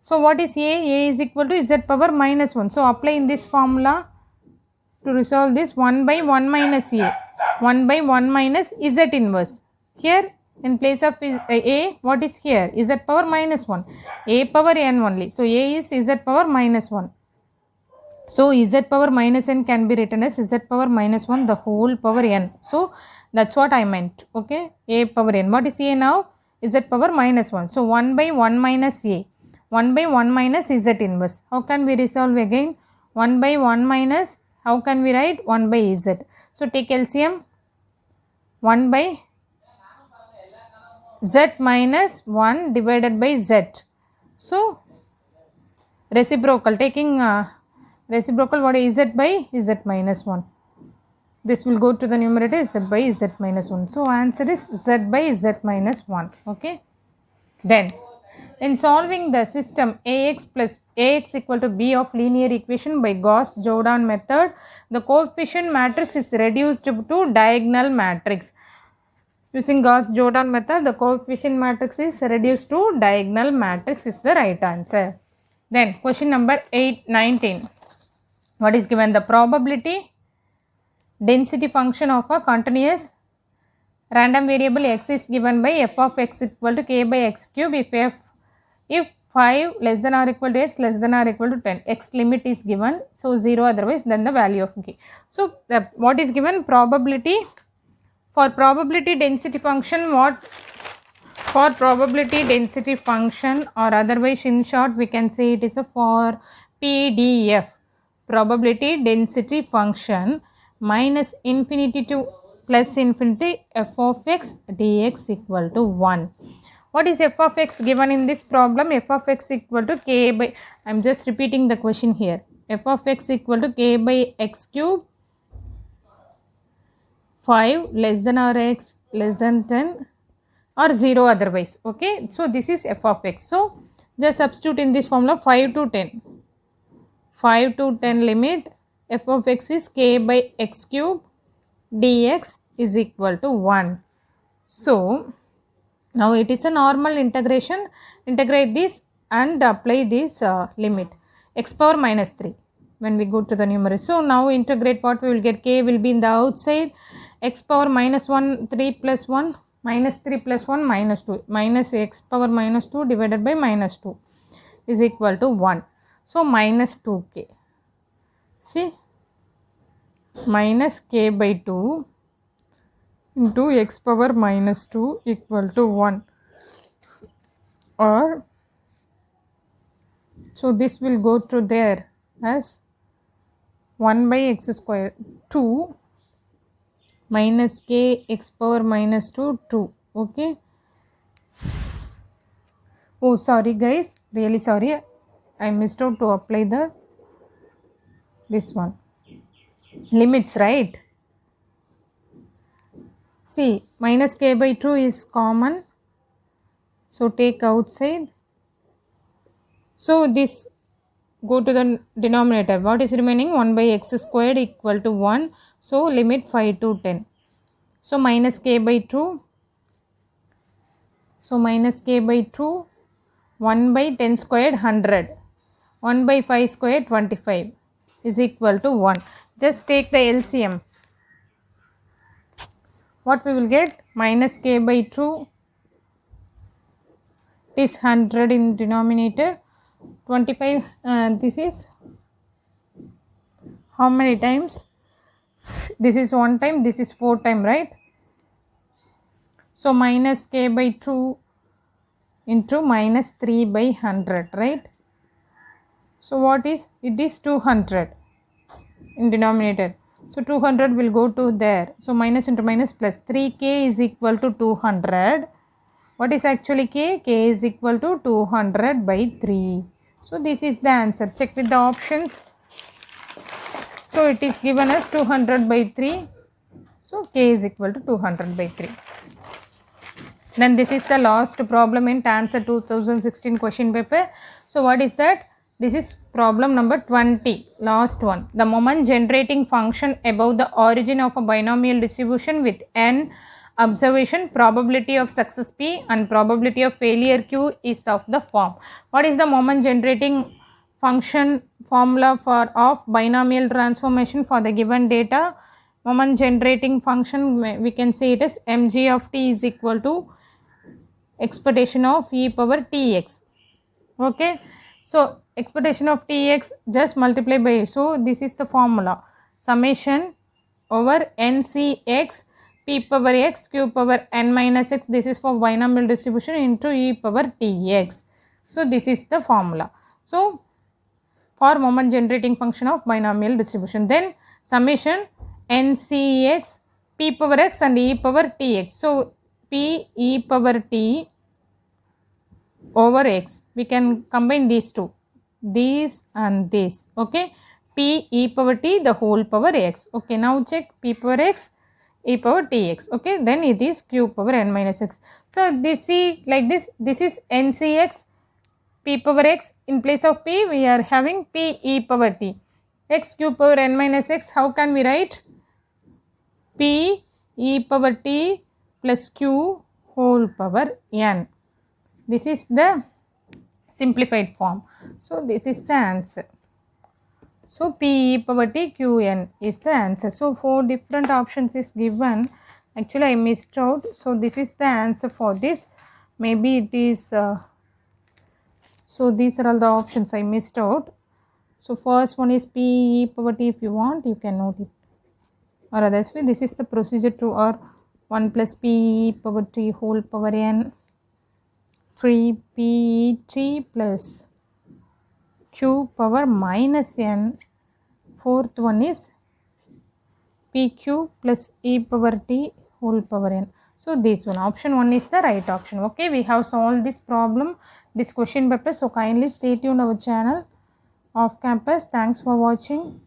what is a? A is equal to z power minus 1. So apply in this formula to resolve this. 1 by 1 minus a, 1 by 1 minus z inverse. Here in place of a, what is here? Z power minus 1, a power n only. So a is z power minus 1. So z power minus n can be written as z power minus 1 the whole power n. So that's what I meant. Okay, a power n. What is a now? Z power minus 1. So 1 by 1 minus a, 1 by 1 minus z inverse. How can we resolve again? 1 by 1 minus, how can we write? 1 by z. So take LCM, 1 by z minus 1 divided by z. So reciprocal, taking reciprocal, what is z by z minus 1. This will go to the numerator, z by z minus 1. So answer is z by z minus 1. Okay. Then in solving the system ax equal to b of linear equation by Gauss-Jordan method, the coefficient matrix is reduced to diagonal matrix. Using Gauss-Jordan method, the coefficient matrix is reduced to diagonal matrix is the right answer. Then question number 19. What is given? The probability density function of a continuous random variable x is given by f of x equal to k by x cube if 5 less than or equal to x less than or equal to 10. X limit is given, so 0 otherwise then the value of k. So what is given? Probability. For probability density function, what? For probability density function, or otherwise in short we can say it is a for PDF, probability density function, minus infinity to plus infinity f of x dx equal to 1. What is f of x given in this problem? F of x equal to k by, I am just repeating the question here, f of x equal to k by x cube, 5 less than or x less than 10, or 0 otherwise. Okay, so this is f of x. So just substitute in this formula 5 to 10. 5 to 10 limit f of x is k by x cube dx is equal to 1. So now it is a normal integration. Integrate this and apply this limit x power minus 3 when we go to the numerator. So now integrate, what we will get, k will be in the outside, x power minus 1, 3 plus 1, minus 3 plus 1, minus 2, minus x power minus 2 divided by minus 2 is equal to 1. So minus 2k. See, minus k by 2 into x power minus 2 equal to 1, or so this will go to there as 1 by x square 2 minus k x power minus 2 2. Okay. Oh, sorry guys, really sorry, I missed out to apply this one limits, right? See, minus k by 2 is common, so take outside. So this go to the denominator. What is remaining? 1 by x squared equal to 1. So limit 5 to 10. So minus k by 2. So minus k by 2. 1 by 10 squared 100. 1 by 5 squared 25 is equal to 1. Just take the LCM. What we will get? Minus k by 2. It is 100 in denominator. 25, this is how many times? This is 1 time, this is 4 time, right? So minus k by 2 into minus 3 by 100, right? So what is? It is 200 in denominator. So 200 will go to there. So minus into minus plus, 3k is equal to 200. What is actually k? K is equal to 200 by 3. So this is the answer. Check with the options. So it is given as 200 by 3. So k is equal to 200 by 3. Then this is the last problem in answer 2016 question paper. So what is that? This is problem number 20, last one. The moment generating function above the origin of a binomial distribution with n observation, probability of success p and probability of failure q is of the form. What is the moment generating function formula for of binomial transformation for the given data? Moment generating function, we can say it as mg of t is equal to expectation of e power tx. Okay, so expectation of tx just multiply by, so this is the formula, summation over ncx p power x q power n minus x, this is for binomial distribution, into e power tx. So this is the formula. So for moment generating function of binomial distribution, then summation ncx p power x and e power tx. So p e power t over x, we can combine these two, this and this. Okay, p e power t the whole power x. Okay, now check p power x e power tx. Okay, then it is q power n minus x. So this, see, like this, this is ncx p power x, in place of p we are having p e power t, x q power n minus x. How can we write? P e power t plus q whole power n. This is the simplified form. So this is the answer. So p e power t q n is the answer. So 4 different options is given. Actually I missed out. So this is the answer for this. Maybe it is, so these are all the options I missed out. So first one is p e power t. If you want, you can note it. Or otherwise, this is the procedure to, or 1 plus p e power t whole power n, 3 p t plus q power minus n. Fourth one is pq plus e power t whole power n. So this one, option 1 is the right option. Okay, we have solved this problem, this question paper. So kindly stay tuned our channel Off Campus. Thanks for watching.